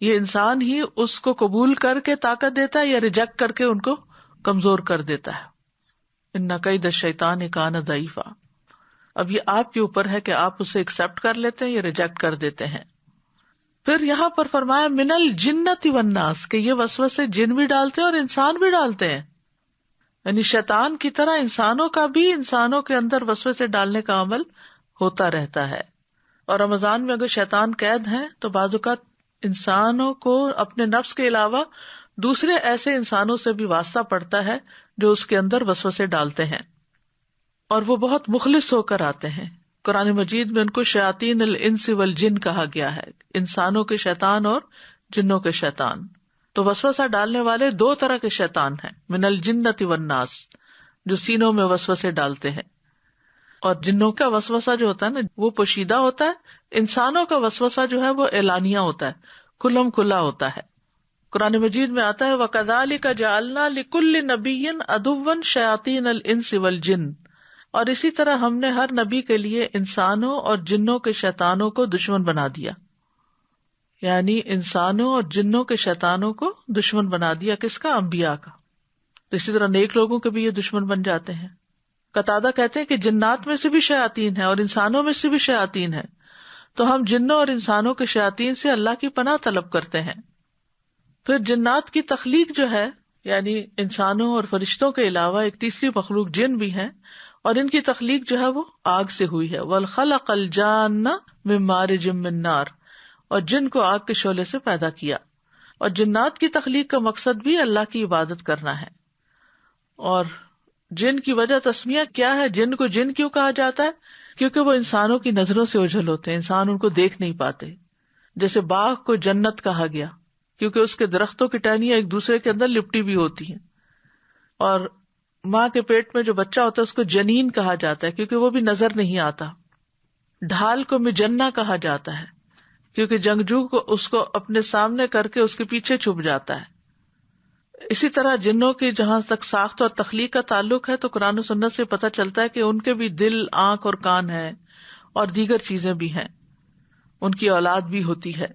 یہ انسان ہی اس کو قبول کر کے طاقت دیتا ہے یا ریجیکٹ کر کے ان کو کمزور کر دیتا ہے. ان کید الشیطان کان ضعیفا. اب یہ آپ کے اوپر ہے کہ آپ اسے ایکسپٹ کر لیتے ہیں یا ریجیکٹ کر دیتے ہیں. پھر یہاں پر فرمایا من الجنۃ والناس، کہ یہ وسوسے جن بھی ڈالتے ہیں اور انسان بھی ڈالتے ہیں. یعنی شیطان کی طرح انسانوں کا بھی انسانوں کے اندر وسوسے ڈالنے کا عمل ہوتا رہتا ہے. اور رمضان میں اگر شیطان قید ہیں تو بعض اوقات انسانوں کو اپنے نفس کے علاوہ دوسرے ایسے انسانوں سے بھی واسطہ پڑتا ہے جو اس کے اندر وسوسے ڈالتے ہیں، اور وہ بہت مخلص ہو کر آتے ہیں. قرآن مجید میں ان کو شیاطین الانس والجن کہا گیا ہے، انسانوں کے شیطان اور جنوں کے شیطان. تو وسوسہ ڈالنے والے دو طرح کے شیطان ہیں، من الجنۃ والناس، جو سینوں میں وسوسے ڈالتے ہیں، اور جنوں کا وسوسہ جو ہوتا ہے نا وہ پوشیدہ ہوتا ہے انسانوں کا وسوسہ جو ہے وہ اعلانیہ ہوتا ہے، کھلم کھلا ہوتا ہے. قرآن مجید میں آتا ہے وَكَذَلِكَ جَعَلْنَا لِكُلِّ نَبِيٍّ عَدُوًّا شَيَاطِينَ الْإِنسِ وَالْجِنِّ، اور اسی طرح ہم نے ہر نبی کے لیے انسانوں اور جنوں کے شیطانوں کو دشمن بنا دیا. یعنی انسانوں اور جنوں کے شیطانوں کو دشمن بنا دیا. کس کا؟ انبیاء کا. اسی طرح نیک لوگوں کے بھی یہ دشمن بن جاتے ہیں. قتادہ کہتے ہیں کہ جنات میں سے بھی شیاطین ہیں اور انسانوں میں سے بھی شیاطین ہیں، تو ہم جنوں اور انسانوں کے شیاطین سے اللہ کی پناہ طلب کرتے ہیں. پھر جنات کی تخلیق جو ہے، یعنی انسانوں اور فرشتوں کے علاوہ ایک تیسری مخلوق جن بھی ہیں، اور ان کی تخلیق جو ہے وہ آگ سے ہوئی ہے. وَالْخَلَقَ الْجَانَّ مِن مَارِجٍ مِّن نَارٍ، اور جن کو آگ کے شعلے سے پیدا کیا. اور جنات کی تخلیق کا مقصد بھی اللہ کی عبادت کرنا ہے. اور جن کی وجہ تسمیہ کیا ہے، جن کو جن کیوں کہا جاتا ہے؟ کیونکہ وہ انسانوں کی نظروں سے اوجھل ہوتے ہیں، انسان ان کو دیکھ نہیں پاتے. جیسے باغ کو جنت کہا گیا کیونکہ اس کے درختوں کی ٹہنیاں ایک دوسرے کے اندر لپٹی بھی ہوتی ہیں. اور ماں کے پیٹ میں جو بچہ ہوتا ہے اس کو جنین کہا جاتا ہے کیونکہ وہ بھی نظر نہیں آتا. ڈھال کو مجنہ کہا جاتا ہے کیونکہ جنگجو کو اس کو اپنے سامنے کر کے اس کے پیچھے چھپ جاتا ہے. اسی طرح جنوں کی جہاں تک ساخت اور تخلیق کا تعلق ہے تو قرآن و سنت سے پتہ چلتا ہے کہ ان کے بھی دل، آنکھ اور کان ہیں اور دیگر چیزیں بھی ہیں، ان کی اولاد بھی ہوتی ہے.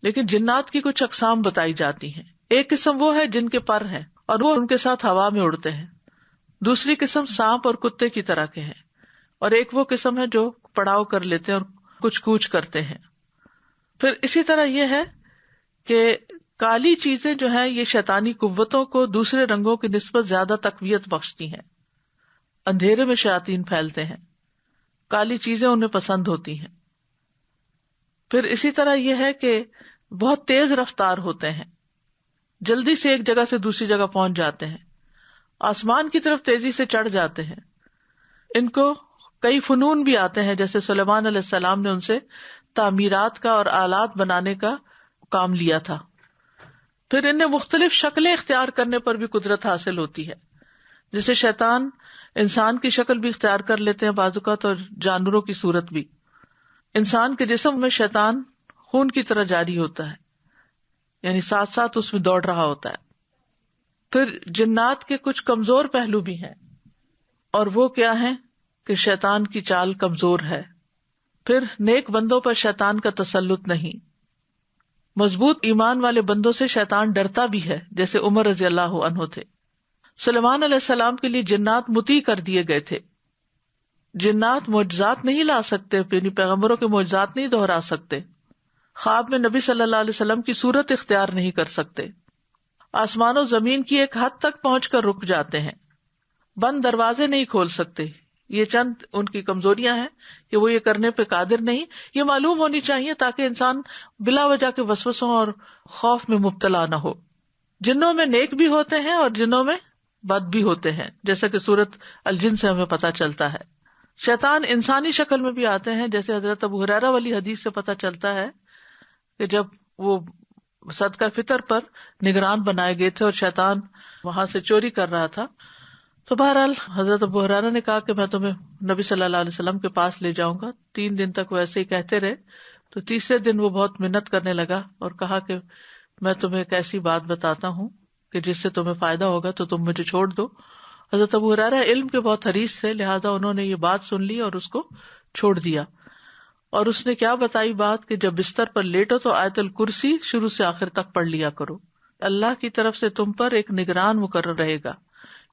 لیکن جنات کی کچھ اقسام بتائی جاتی ہیں. ایک قسم وہ ہے جن کے پر ہیں اور وہ ان کے ساتھ ہوا میں اڑتے ہیں. دوسری قسم سانپ اور کتے کی طرح کے ہیں. اور ایک وہ قسم ہے جو پڑاؤ کر لیتے ہیں اور کچھ کوچ کرتے ہیں. پھر اسی طرح یہ ہے کہ کالی چیزیں جو ہیں یہ شیطانی قوتوں کو دوسرے رنگوں کی نسبت زیادہ تقویت بخشتی ہیں. اندھیرے میں شیاطین پھیلتے ہیں، کالی چیزیں انہیں پسند ہوتی ہیں. پھر اسی طرح یہ ہے کہ بہت تیز رفتار ہوتے ہیں، جلدی سے ایک جگہ سے دوسری جگہ پہنچ جاتے ہیں، آسمان کی طرف تیزی سے چڑھ جاتے ہیں. ان کو کئی فنون بھی آتے ہیں، جیسے سلیمان علیہ السلام نے ان سے تعمیرات کا اور آلات بنانے کا کام لیا تھا. پھر انہیں مختلف شکلیں اختیار کرنے پر بھی قدرت حاصل ہوتی ہے. جیسے شیطان انسان کی شکل بھی اختیار کر لیتے ہیں بعض اوقات، اور جانوروں کی صورت بھی. انسان کے جسم میں شیطان خون کی طرح جاری ہوتا ہے، یعنی ساتھ ساتھ اس میں دوڑ رہا ہوتا ہے. پھر جنات کے کچھ کمزور پہلو بھی ہیں، اور وہ کیا ہیں کہ شیطان کی چال کمزور ہے. پھر نیک بندوں پر شیطان کا تسلط نہیں. مضبوط ایمان والے بندوں سے شیطان ڈرتا بھی ہے، جیسے عمر رضی اللہ عنہ تھے. سلیمان علیہ السلام کے لیے جنات مطیع کر دیے گئے تھے. جنات معجزات نہیں لا سکتے، یعنی پیغمبروں کے معجزات نہیں دہرا سکتے. خواب میں نبی صلی اللہ علیہ وسلم کی صورت اختیار نہیں کر سکتے. آسمان و زمین کی ایک حد تک پہنچ کر رک جاتے ہیں. بند دروازے نہیں کھول سکتے. یہ چند ان کی کمزوریاں ہیں کہ وہ یہ کرنے پہ قادر نہیں. یہ معلوم ہونی چاہیے تاکہ انسان بلا وجہ کے وسوسوں اور خوف میں مبتلا نہ ہو. جنوں میں نیک بھی ہوتے ہیں اور جنوں میں بد بھی ہوتے ہیں، جیسا کہ سورۃ الجن سے ہمیں پتہ چلتا ہے. شیطان انسانی شکل میں بھی آتے ہیں، جیسے حضرت ابو ہریرہ والی حدیث سے پتہ چلتا ہے کہ جب وہ صدقہ فطر پر نگران بنائے گئے تھے اور شیطان وہاں سے چوری کر رہا تھا، تو بہرحال حضرت ابو ہریرہ نے کہا کہ میں تمہیں نبی صلی اللہ علیہ وسلم کے پاس لے جاؤں گا. 3 دن تک وہ ایسے ہی کہتے رہے. تو تیسرے دن وہ بہت منت کرنے لگا اور کہا کہ میں تمہیں ایک ایسی بات بتاتا ہوں کہ جس سے تمہیں فائدہ ہوگا تو تم مجھے چھوڑ دو. حضرت ابو ہریرہ علم کے بہت حریص تھے، لہذا انہوں نے یہ بات سن لی اور اس کو چھوڑ دیا. اور اس نے کیا بتائی بات کہ جب بستر پر لیٹو تو آیت الکرسی شروع سے آخر تک پڑھ لیا کرو. اللہ کی طرف سے تم پر ایک نگران مقرر رہے گا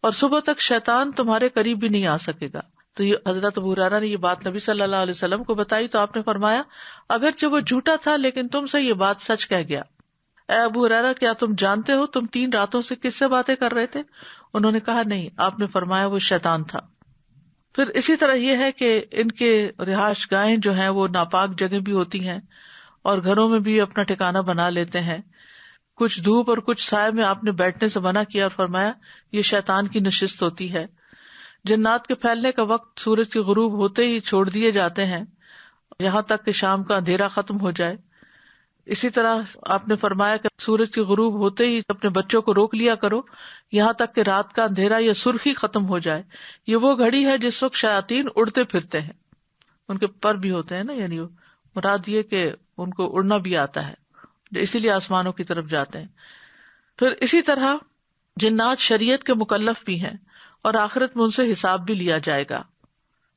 اور صبح تک شیطان تمہارے قریب بھی نہیں آ سکے گا. تو یہ حضرت ابو ہریرہ نے یہ بات نبی صلی اللہ علیہ وسلم کو بتائی تو آپ نے فرمایا اگرچہ وہ جھوٹا تھا لیکن تم سے یہ بات سچ کہہ گیا. اے ابو ہریرہ، کیا تم جانتے ہو تم 3 راتوں سے کس سے باتیں کر رہے تھے؟ انہوں نے کہا نہیں. آپ نے فرمایا وہ شیطان تھا. پھر اسی طرح یہ ہے کہ ان کے رہائش گاہیں جو ہیں وہ ناپاک جگہ بھی ہوتی ہیں اور گھروں میں بھی اپنا ٹھکانہ بنا لیتے ہیں. کچھ دھوپ اور کچھ سائے میں آپ نے بیٹھنے سے منع کیا اور فرمایا یہ شیطان کی نشست ہوتی ہے. جنات کے پھیلنے کا وقت سورج کے غروب ہوتے ہی چھوڑ دیے جاتے ہیں یہاں تک کہ شام کا اندھیرا ختم ہو جائے. اسی طرح آپ نے فرمایا کہ سورج کے غروب ہوتے ہی اپنے بچوں کو روک لیا کرو یہاں تک کہ رات کا اندھیرا یا سرخی ختم ہو جائے. یہ وہ گھڑی ہے جس وقت شیاطین اڑتے پھرتے ہیں، ان کے پر بھی ہوتے ہیں نا، یعنی مراد یہ کہ ان کو اڑنا بھی آتا ہے، اسی لیے آسمانوں کی طرف جاتے ہیں. پھر اسی طرح جنات شریعت کے مکلف بھی ہیں اور آخرت میں ان سے حساب بھی لیا جائے گا.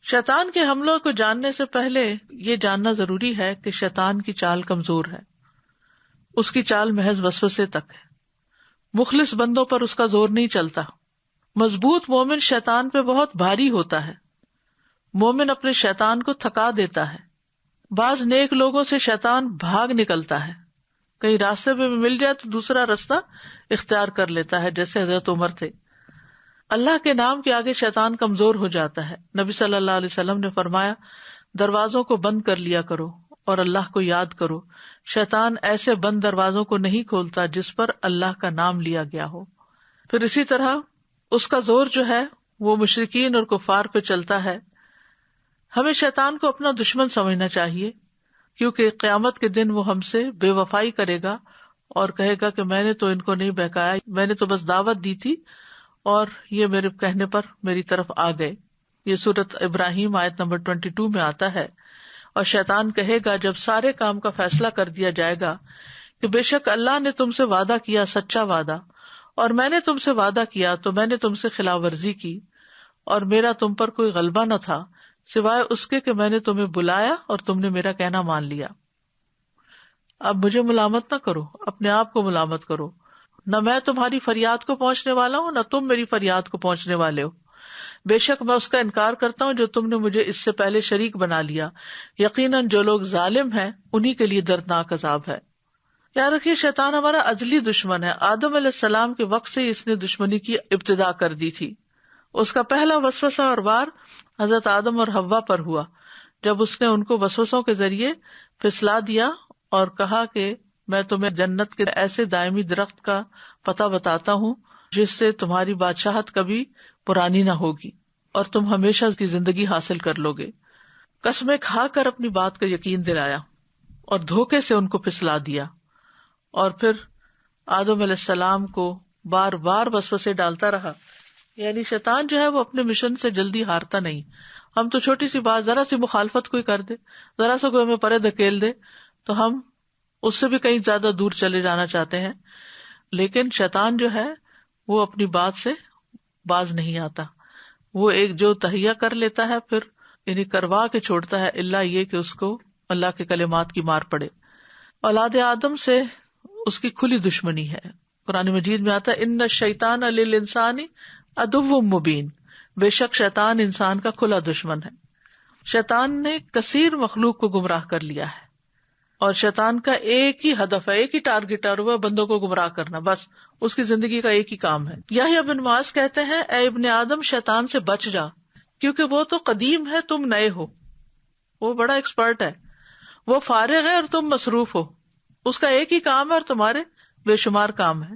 شیطان کے حملوں کو جاننے سے پہلے یہ جاننا ضروری ہے کہ شیطان کی چال کمزور ہے، اس کی چال محض وسوسے تک ہے. مخلص بندوں پر اس کا زور نہیں چلتا. مضبوط مومن شیطان پہ بہت بھاری ہوتا ہے. مومن اپنے شیطان کو تھکا دیتا ہے. بعض نیک لوگوں سے شیطان بھاگ نکلتا ہے، کہیں راستے میں مل جائے تو دوسرا راستہ اختیار کر لیتا ہے، جیسے حضرت عمر تھے. اللہ کے نام کے آگے شیطان کمزور ہو جاتا ہے. نبی صلی اللہ علیہ وسلم نے فرمایا، دروازوں کو بند کر لیا کرو اور اللہ کو یاد کرو. شیطان ایسے بند دروازوں کو نہیں کھولتا جس پر اللہ کا نام لیا گیا ہو. پھر اسی طرح اس کا زور جو ہے وہ مشرکین اور کفار پہ چلتا ہے. ہمیں شیطان کو اپنا دشمن سمجھنا چاہیے، کیونکہ قیامت کے دن وہ ہم سے بے وفائی کرے گا اور کہے گا کہ میں نے تو ان کو نہیں بہکایا، میں نے تو بس دعوت دی تھی اور یہ میرے کہنے پر میری طرف آ گئے. یہ سورۃ ابراہیم آیت نمبر 22 میں آتا ہے. اور شیطان کہے گا جب سارے کام کا فیصلہ کر دیا جائے گا کہ بے شک اللہ نے تم سے وعدہ کیا سچا وعدہ، اور میں نے تم سے وعدہ کیا تو میں نے تم سے خلاف ورزی کی، اور میرا تم پر کوئی غلبہ نہ تھا سوائے اس کے کہ میں نے تمہیں بلایا اور تم نے میرا کہنا مان لیا. اب مجھے ملامت نہ کرو، اپنے آپ کو ملامت کرو. نہ میں تمہاری فریاد کو پہنچنے والا ہوں، نہ تم میری فریاد کو پہنچنے والے ہو. بے شک میں اس کا انکار کرتا ہوں جو تم نے مجھے اس سے پہلے شریک بنا لیا. یقیناً جو لوگ ظالم ہیں انہی کے لیے دردناک عذاب ہے. یاد رکھیے شیطان ہمارا ازلی دشمن ہے. آدم علیہ السلام کے وقت سے اس نے دشمنی کی ابتدا کر دی تھی. اس کا پہلا وسوسہ اور وار حضرت آدم اور حوا پر ہوا جب اس نے ان کو وسوسوں کے ذریعے پھسلا دیا اور کہا کہ میں تمہیں جنت کے ایسے دائمی درخت کا پتہ بتاتا ہوں جس سے تمہاری بادشاہت کبھی پرانی نہ ہوگی اور تم ہمیشہ کی زندگی حاصل کر لو گے. قسمیں کھا کر اپنی بات کا یقین دلایا اور دھوکے سے ان کو پھسلا دیا. اور پھر آدم علیہ السلام کو بار بار وسوسے ڈالتا رہا. یعنی شیطان جو ہے وہ اپنے مشن سے جلدی ہارتا نہیں. ہم تو چھوٹی سی بات، ذرا سی مخالفت کوئی کر دے، ذرا سا کوئی ہمیں پرے دھکیل دے تو ہم اس سے بھی کہیں زیادہ دور چلے جانا چاہتے ہیں. لیکن شیطان جو ہے وہ اپنی بات سے باز نہیں آتا. وہ ایک جو تہیہ کر لیتا ہے پھر یعنی کروا کے چھوڑتا ہے، الا یہ کہ اس کو اللہ کے کلمات کی مار پڑے. اولاد آدم سے اس کی کھلی دشمنی ہے. قرآن مجید میں آتا ہے ان الشیطان للانسان عدو مبین، بے شک شیطان انسان کا کھلا دشمن ہے. شیطان نے کثیر مخلوق کو گمراہ کر لیا ہے اور شیطان کا ایک ہی ہدف ہے، ایک ہی ٹارگٹ ہے، وہ بندوں کو گمراہ کرنا. بس اس کی زندگی کا ایک ہی کام ہے. یحییٰ بن معاذ کہتے ہیں اے ابن آدم شیطان سے بچ جا، کیونکہ وہ تو قدیم ہے تم نئے ہو. وہ بڑا ایکسپرٹ ہے، وہ فارغ ہے اور تم مصروف ہو. اس کا ایک ہی کام ہے اور تمہارے بے شمار کام ہے.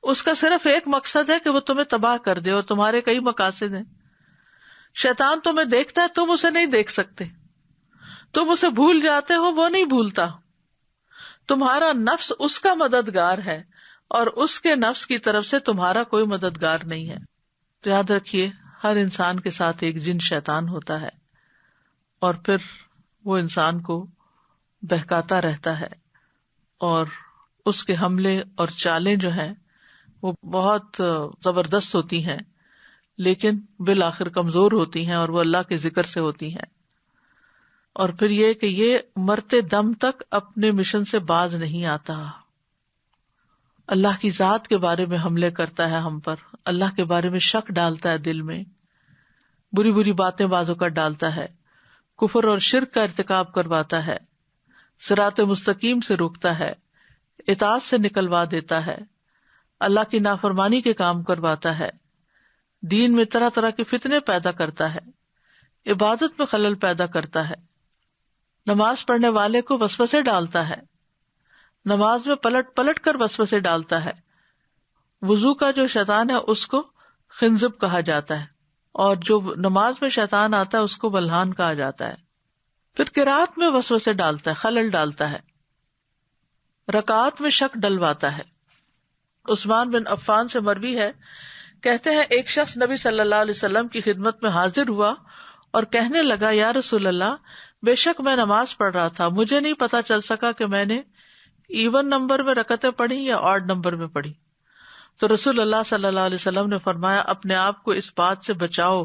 اس کا صرف ایک مقصد ہے کہ وہ تمہیں تباہ کر دے، اور تمہارے کئی مقاصد ہیں. شیطان تمہیں دیکھتا ہے، تم اسے نہیں دیکھ سکتے. تم اسے بھول جاتے ہو، وہ نہیں بھولتا. تمہارا نفس اس کا مددگار ہے اور اس کے نفس کی طرف سے تمہارا کوئی مددگار نہیں ہے. تو یاد رکھیے ہر انسان کے ساتھ ایک جن شیطان ہوتا ہے اور پھر وہ انسان کو بہکاتا رہتا ہے، اور اس کے حملے اور چالیں جو ہیں وہ بہت زبردست ہوتی ہیں، لیکن بالآخر کمزور ہوتی ہیں اور وہ اللہ کے ذکر سے ہوتی ہیں. اور پھر یہ کہ یہ مرتے دم تک اپنے مشن سے باز نہیں آتا. اللہ کی ذات کے بارے میں حملے کرتا ہے ہم پر، اللہ کے بارے میں شک ڈالتا ہے دل میں، بری بری باتیں بعض اوقات ڈالتا ہے، کفر اور شرک کا ارتکاب کرواتا ہے، صراط مستقیم سے روکتا ہے، اطاعت سے نکلوا دیتا ہے، اللہ کی نافرمانی کے کام کرواتا ہے، دین میں طرح طرح کے فتنے پیدا کرتا ہے، عبادت میں خلل پیدا کرتا ہے، نماز پڑھنے والے کو وسوسے ڈالتا ہے، نماز میں پلٹ پلٹ کر وسوسے ڈالتا ہے. وضو کا جو شیطان ہے اس کو خنزب کہا جاتا ہے، اور جو نماز میں شیطان آتا ہے اس کو بلحان کہا جاتا ہے. پھر قرات میں وسوسے ڈالتا ہے، خلل ڈالتا ہے، رکعات میں شک ڈلواتا ہے. عثمان بن عفان سے مروی ہے، کہتے ہیں ایک شخص نبی صلی اللہ علیہ وسلم کی خدمت میں حاضر ہوا اور کہنے لگا یا رسول اللہ، بے شک میں نماز پڑھ رہا تھا، مجھے نہیں پتا چل سکا کہ میں نے ایون نمبر میں رکعتیں پڑھی یا آڈ نمبر میں پڑھی. تو رسول اللہ صلی اللہ علیہ وسلم نے فرمایا اپنے آپ کو اس بات سے بچاؤ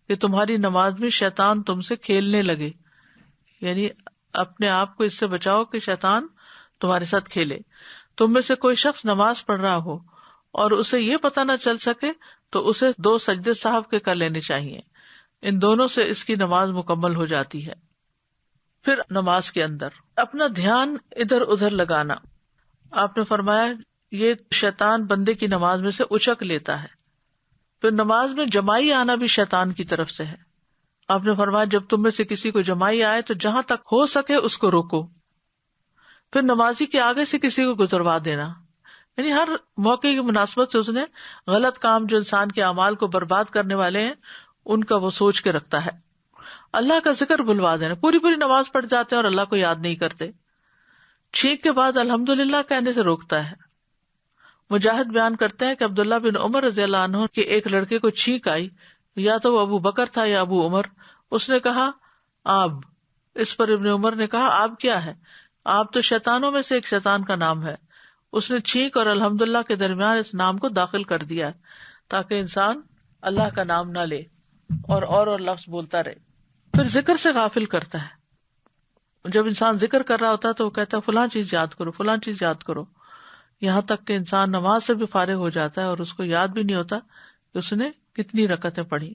کہ تمہاری نماز میں شیطان تم سے کھیلنے لگے، یعنی اپنے آپ کو اس سے بچاؤ کہ شیطان تمہارے ساتھ کھیلے. تم میں سے کوئی شخص نماز پڑھ رہا ہو اور اسے یہ پتہ نہ چل سکے تو اسے 2 سجدے صاحب کے کر لینے چاہیے، ان دونوں سے اس کی نماز مکمل ہو جاتی ہے. پھر نماز کے اندر اپنا دھیان ادھر ادھر لگانا. آپ نے فرمایا یہ شیطان بندے کی نماز میں سے اچک لیتا ہے. پھر نماز میں جمائی آنا بھی شیطان کی طرف سے ہے. آپ نے فرمایا جب تم میں سے کسی کو جمائی آئے تو جہاں تک ہو سکے اس کو روکو. پھر نمازی کے آگے سے کسی کو گزروا دینا، یعنی ہر موقع کی مناسبت سے اس نے غلط کام جو انسان کے اعمال کو برباد کرنے والے ہیں ان کا وہ سوچ کے رکھتا ہے. اللہ کا ذکر بلوا دینا، پوری نماز پڑھ جاتے ہیں اور اللہ کو یاد نہیں کرتے. چھینک کے بعد الحمدللہ کہنے سے روکتا ہے. مجاہد بیان کرتے ہیں کہ عبداللہ بن عمر رضی اللہ عنہ کے ایک لڑکے کو چھینک آئی، یا تو وہ ابو بکر تھا یا ابو عمر. اس نے کہا آب. اس پر ابن عمر نے کہا آب کیا ہے؟ آپ تو شیطانوں میں سے ایک شیطان کا نام ہے. اس نے چھینک اور الحمدللہ کے درمیان اس نام کو داخل کر دیا تاکہ انسان اللہ کا نام نہ لے اور لفظ بولتا رہے. پھر ذکر سے غافل کرتا ہے. جب انسان ذکر کر رہا ہوتا ہے تو وہ کہتا ہے فلاں چیز یاد کرو، فلاں چیز یاد کرو، یہاں تک کہ انسان نماز سے بھی فارغ ہو جاتا ہے اور اس کو یاد بھی نہیں ہوتا کہ اس نے کتنی رکعتیں پڑھی.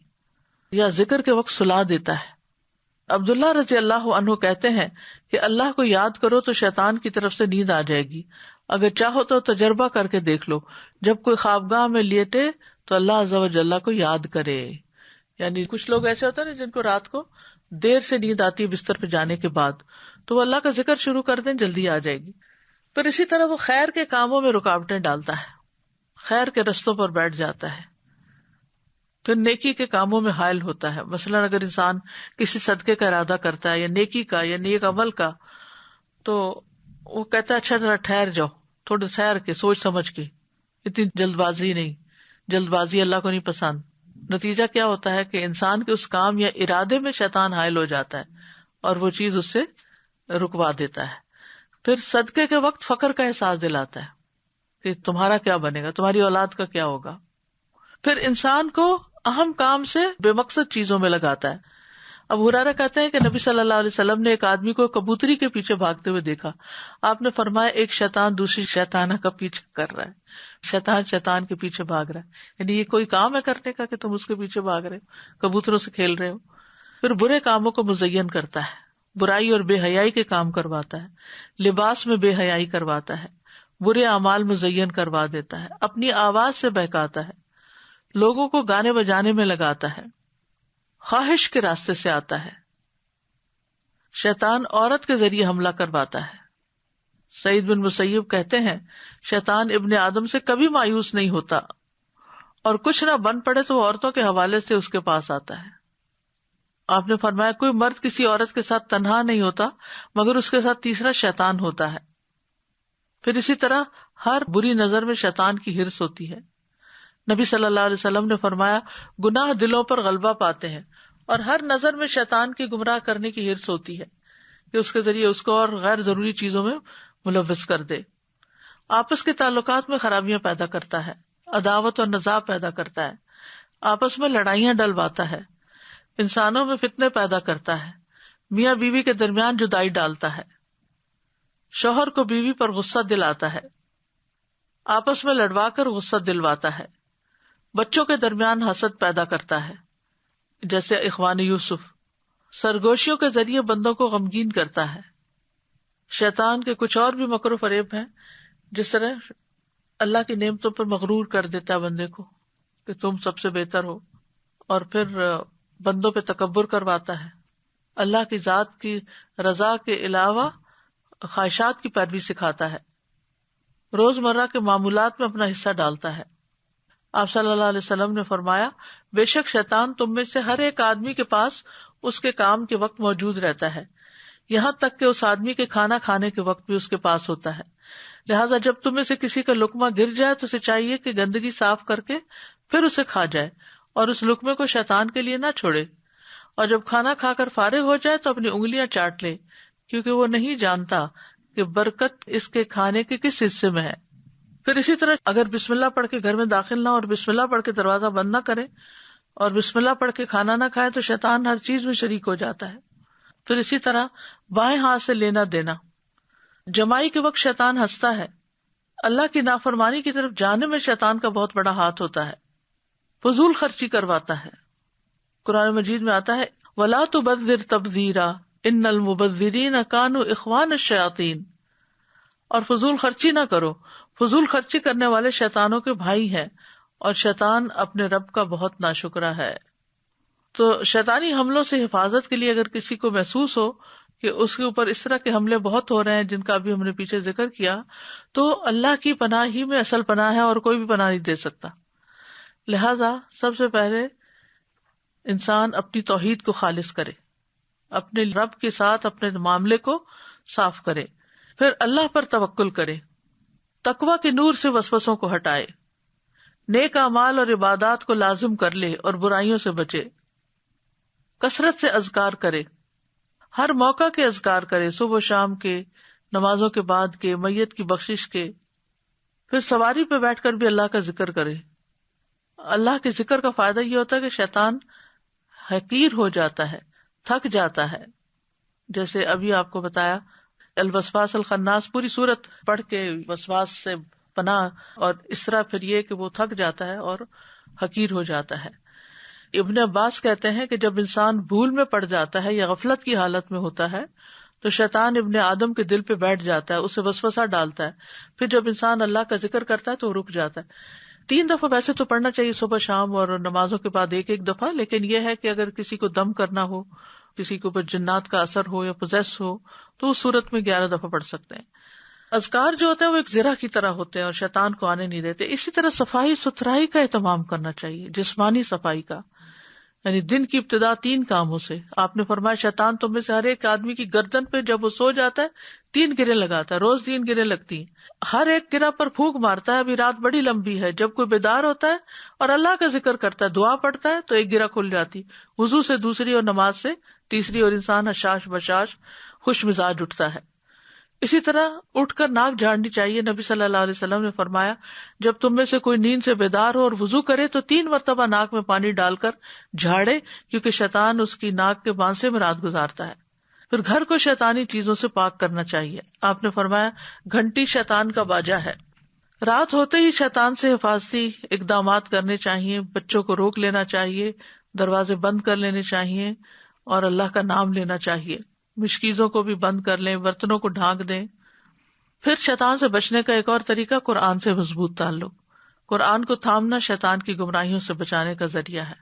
یا ذکر کے وقت سلا دیتا ہے. عبداللہ رضی اللہ عنہ کہتے ہیں کہ اللہ کو یاد کرو تو شیطان کی طرف سے نیند آ جائے گی. اگر چاہو تو تجربہ کر کے دیکھ لو، جب کوئی خوابگاہ میں لیٹے تو اللہ عز و جل کو یاد کرے. یعنی کچھ لوگ ایسے ہوتے ہیں جن کو رات کو دیر سے نیند آتی ہے بستر پہ جانے کے بعد، تو وہ اللہ کا ذکر شروع کر دیں، جلدی آ جائے گی. پھر اسی طرح وہ خیر کے کاموں میں رکاوٹیں ڈالتا ہے، خیر کے رستوں پر بیٹھ جاتا ہے. پھر نیکی کے کاموں میں حائل ہوتا ہے. مثلاً اگر انسان کسی صدقے کا ارادہ کرتا ہے یا نیکی کا یا نیک عمل کا، تو وہ کہتا ہے اچھا ذرا ٹھہر جاؤ، تھوڑے ٹھہر کے سوچ سمجھ کے، اتنی جلد بازی نہیں. جلد بازی اللہ کو نہیں پسند. نتیجہ کیا ہوتا ہے کہ انسان کے اس کام یا ارادے میں شیطان حائل ہو جاتا ہے اور وہ چیز اس سے رکوا دیتا ہے. پھر صدقے کے وقت فقر کا احساس دلاتا ہے کہ تمہارا کیا بنے گا، تمہاری اولاد کا کیا ہوگا. پھر انسان کو اہم کام سے بے مقصد چیزوں میں لگاتا ہے. ابو ہریرہ کہتے ہیں کہ نبی صلی اللہ علیہ وسلم نے ایک آدمی کو کبوتری کے پیچھے بھاگتے ہوئے دیکھا. آپ نے فرمایا ایک شیطان دوسری شیطانہ کا پیچھے کر رہا ہے، شیطان کے پیچھے بھاگ رہا ہے. یعنی یہ کوئی کام ہے کرنے کا کہ تم اس کے پیچھے بھاگ رہے ہو، کبوتروں سے کھیل رہے ہو. پھر برے کاموں کو مزین کرتا ہے، برائی اور بے حیائی کے کام کرواتا ہے، لباس میں بے حیائی کرواتا ہے، برے اعمال مزین کروا دیتا ہے، اپنی آواز سے بہکاتا ہے، لوگوں کو گانے بجانے میں لگاتا ہے، خواہش کے راستے سے آتا ہے. شیطان عورت کے ذریعے حملہ کرواتا ہے. سعید بن مسیب کہتے ہیں شیطان ابن آدم سے کبھی مایوس نہیں ہوتا اور کچھ نہ بن پڑے تو وہ عورتوں کے حوالے سے اس کے پاس آتا ہے. آپ نے فرمایا کوئی مرد کسی عورت کے ساتھ تنہا نہیں ہوتا مگر اس کے ساتھ تیسرا شیطان ہوتا ہے. پھر اسی طرح ہر بری نظر میں شیطان کی ہرس ہوتی ہے. نبی صلی اللہ علیہ وسلم نے فرمایا گناہ دلوں پر غلبہ پاتے ہیں اور ہر نظر میں شیطان کی گمراہ کرنے کی ہرس ہوتی ہے کہ اس کے ذریعے اس کو اور غیر ضروری چیزوں میں ملوث کر دے. آپس کے تعلقات میں خرابیاں پیدا کرتا ہے، عداوت اور نزاع پیدا کرتا ہے، آپس میں لڑائیاں ڈلواتا ہے، انسانوں میں فتنے پیدا کرتا ہے، میاں بیوی کے درمیان جدائی ڈالتا ہے، شوہر کو بیوی پر غصہ دلاتا ہے، آپس میں لڑوا کر غصہ دلواتا ہے، بچوں کے درمیان حسد پیدا کرتا ہے جیسے اخوان یوسف، سرگوشیوں کے ذریعے بندوں کو غمگین کرتا ہے. شیطان کے کچھ اور بھی مکر و فریب ہیں، جس طرح اللہ کی نعمتوں پر مغرور کر دیتا ہے بندے کو کہ تم سب سے بہتر ہو، اور پھر بندوں پہ تکبر کرواتا ہے، اللہ کی ذات کی رضا کے علاوہ خواہشات کی پیروی سکھاتا ہے، روزمرہ کے معمولات میں اپنا حصہ ڈالتا ہے. آپ صلی اللہ علیہ وسلم نے فرمایا بے شک شیطان تم میں سے ہر ایک آدمی کے پاس اس کے کام کے وقت موجود رہتا ہے، یہاں تک کہ اس آدمی کے کھانا کھانے کے وقت بھی اس کے پاس ہوتا ہے. لہٰذا جب تم میں سے کسی کا لقمہ گر جائے تو اسے چاہیے کہ گندگی صاف کر کے پھر اسے کھا جائے اور اس لقمے کو شیطان کے لیے نہ چھوڑے. اور جب کھانا کھا کر فارغ ہو جائے تو اپنی انگلیاں چاٹ لے، کیونکہ وہ نہیں جانتا کہ برکت اس کے کھانے کے کس حصے میں ہے۔ پھر اسی طرح اگر بسم اللہ پڑھ کے گھر میں داخل نہ اور بسم اللہ پڑھ کے دروازہ بند نہ کرے اور بسم اللہ پڑھ کے کھانا نہ کھائے تو شیطان ہر چیز میں شریک ہو جاتا ہے۔ پھر اسی طرح بائیں ہاتھ سے لینا دینا، جمائی کے وقت شیطان ہنستا ہے، اللہ کی نافرمانی کی طرف جانے میں شیطان کا بہت بڑا ہاتھ ہوتا ہے، فضول خرچی کرواتا ہے۔ قرآن مجید میں آتا ہے وَلَا تُبَذِّرْ تَبْذِيرًا إِنَّ الْمُبَذِّرِينَ كَانُوا إِخْوَانَ الشَّيَاطِينَ، اور فضول خرچی نہ کرو، فضول خرچی کرنے والے شیطانوں کے بھائی ہیں اور شیطان اپنے رب کا بہت ناشکرا ہے۔ تو شیطانی حملوں سے حفاظت کے لیے اگر کسی کو محسوس ہو کہ اس کے اوپر اس طرح کے حملے بہت ہو رہے ہیں جن کا ابھی ہم نے پیچھے ذکر کیا، تو اللہ کی پناہ ہی میں اصل پناہ ہے اور کوئی بھی پناہ نہیں دے سکتا۔ لہذا سب سے پہلے انسان اپنی توحید کو خالص کرے، اپنے رب کے ساتھ اپنے معاملے کو صاف کرے، پھر اللہ پر توکل کرے، تقوی کے نور سے وسوسوں کو ہٹائے، نیک اعمال اور عبادات کو لازم کر لے اور برائیوں سے بچے، کثرت سے اذکار کرے، ہر موقع کے اذکار کرے، صبح و شام کے، نمازوں کے بعد کے، میت کی بخشش کے، پھر سواری پہ بیٹھ کر بھی اللہ کا ذکر کرے۔ اللہ کے ذکر کا فائدہ یہ ہوتا ہے کہ شیطان حقیر ہو جاتا ہے، تھک جاتا ہے۔ جیسے ابھی آپ کو بتایا الوسواس الخناس، پوری سورت پڑھ کے وسواس سے پناہ، اور اس طرح پھر یہ کہ وہ تھک جاتا ہے اور حقیر ہو جاتا ہے۔ ابن عباس کہتے ہیں کہ جب انسان بھول میں پڑ جاتا ہے یا غفلت کی حالت میں ہوتا ہے تو شیطان ابن آدم کے دل پہ بیٹھ جاتا ہے، اسے وسوسہ ڈالتا ہے، پھر جب انسان اللہ کا ذکر کرتا ہے تو وہ رک جاتا ہے۔ 3 دفعہ ویسے تو پڑھنا چاہیے صبح شام اور نمازوں کے بعد ایک دفعہ، لیکن یہ ہے کہ اگر کسی کو دم کرنا ہو، کسی کے اوپر جنات کا اثر ہو یا پوزیس ہو تو اس صورت میں 11 دفعہ پڑھ سکتے ہیں۔ اذکار جو ہوتے ہیں وہ ایک زرہ کی طرح ہوتے ہیں اور شیطان کو آنے نہیں دیتے۔ اسی طرح صفائی ستھرائی کا اہتمام کرنا چاہیے، جسمانی صفائی کا، یعنی دن کی ابتدا 3 کاموں سے۔ آپ نے فرمایا شیطان تم میں سے ہر ایک آدمی کی گردن پہ جب وہ سو جاتا ہے 3 گریں لگاتا ہے، روز 3 گریں لگتی ہیں، ہر ایک گرہ پر پھونک مارتا ہے، ابھی رات بڑی لمبی ہے۔ جب کوئی بیدار ہوتا ہے اور اللہ کا ذکر کرتا ہے، دعا پڑھتا ہے تو ایک گرہ کھل جاتی، وضو سے دوسری اور نماز سے تیسری، اور انسان حشاش بشاش خوش مزاج اٹھتا ہے۔ اسی طرح اٹھ کر ناک جھاڑنی چاہیے۔ نبی صلی اللہ علیہ وسلم نے فرمایا جب تم میں سے کوئی نیند سے بیدار ہو اور وضو کرے تو 3 مرتبہ ناک میں پانی ڈال کر جھاڑے، کیونکہ شیطان اس کی ناک کے بانسے میں رات گزارتا ہے۔ پھر گھر کو شیطانی چیزوں سے پاک کرنا چاہیے۔ آپ نے فرمایا گھنٹی شیطان کا باجا ہے۔ رات ہوتے ہی شیطان سے حفاظتی اقدامات کرنے چاہیے، بچوں کو روک لینا چاہیے، دروازے بند کر لینے چاہیے اور اللہ کا نام لینا چاہیے۔ مشکیزوں کو بھی بند کر لیں، برتنوں کو ڈھانک دیں۔ پھر شیطان سے بچنے کا ایک اور طریقہ قرآن سے مضبوط تعلق، قرآن کو تھامنا شیطان کی گمراہیوں سے بچانے کا ذریعہ ہے۔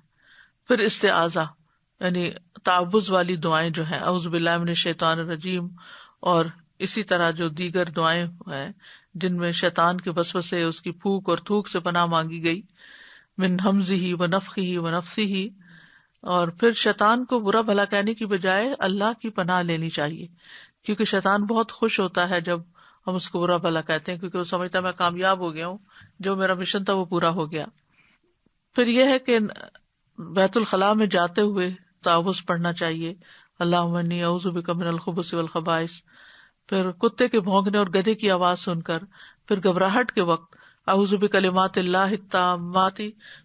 پھر استعاذہ یعنی تعوذ والی دعائیں جو ہیں، اعوذ باللہ من الشیطان الرجیم، اور اسی طرح جو دیگر دعائیں ہیں جن میں شیطان کے وسوسے، اس کی پھونک اور تھوک سے پناہ مانگی گئی، من ہمزہ ونفخہ ونفثہ۔ اور پھر شیطان کو برا بھلا کہنے کی بجائے اللہ کی پناہ لینی چاہیے، کیونکہ شیطان بہت خوش ہوتا ہے جب ہم اس کو برا بھلا کہتے ہیں، کیونکہ وہ سمجھتا ہے میں کامیاب ہو گیا ہوں، جو میرا مشن تھا وہ پورا ہو گیا۔ پھر یہ ہے کہ بیت الخلاء میں جاتے ہوئے تعوذ پڑھنا چاہیے، اللہم انی اعوذ بک من الخبث والخبائث۔ پھر کتے کے بھونکنے اور گدھے کی آواز سن کر، پھر گھبراہٹ کے وقت اعوذ بکلمات اللہ التامات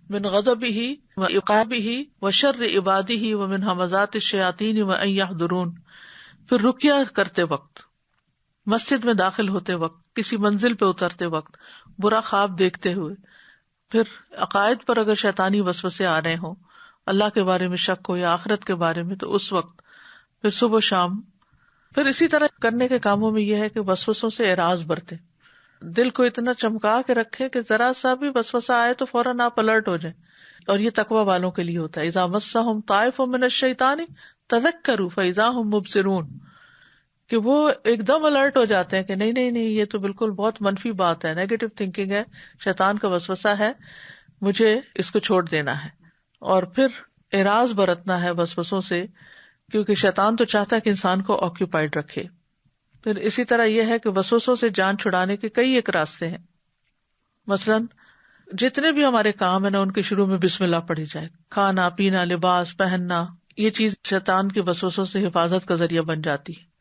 من غضبہ وعقابہ وشر عبادہ ومن ھمزات الشیاطین وان یحضرون۔ پھر رقیہ کرتے وقت، مسجد میں داخل ہوتے وقت، کسی منزل پہ اترتے وقت، برا خواب دیکھتے ہوئے، پھر عقائد پر اگر شیطانی وسوسے آ رہے ہوں، اللہ کے بارے میں شک ہو یا آخرت کے بارے میں، تو اس وقت، پھر صبح شام۔ پھر اسی طرح کرنے کے کاموں میں یہ ہے کہ وسوسوں سے اعراض برتے، دل کو اتنا چمکا کے رکھے کہ ذرا سا بھی وسوسہ آئے تو فوراً آپ الرٹ ہو جائیں، اور یہ تقوی والوں کے لیے ہوتا ہے۔ اذا مسہم طائف من الشیطان تذکروا فاذا ہم مبصرون، کہ وہ ایک دم الرٹ ہو جاتے ہیں کہ نہیں نہیں نہیں، یہ تو بالکل بہت منفی بات ہے، نیگیٹو تھنکنگ ہے، شیطان کا وسوسہ ہے، مجھے اس کو چھوڑ دینا ہے۔ اور پھر اعراض برتنا ہے وسوسوں سے، کیونکہ شیطان تو چاہتا ہے کہ انسان کو آکیوپائڈ رکھے۔ پھر اسی طرح یہ ہے کہ وسوسوں سے جان چھڑانے کے کئی ایک راستے ہیں۔ مثلاً جتنے بھی ہمارے کام ہیں نا، ان کے شروع میں بسم اللہ پڑھی جائے، کھانا پینا، لباس پہننا، یہ چیز شیطان کے وسوسوں سے حفاظت کا ذریعہ بن جاتی ہے.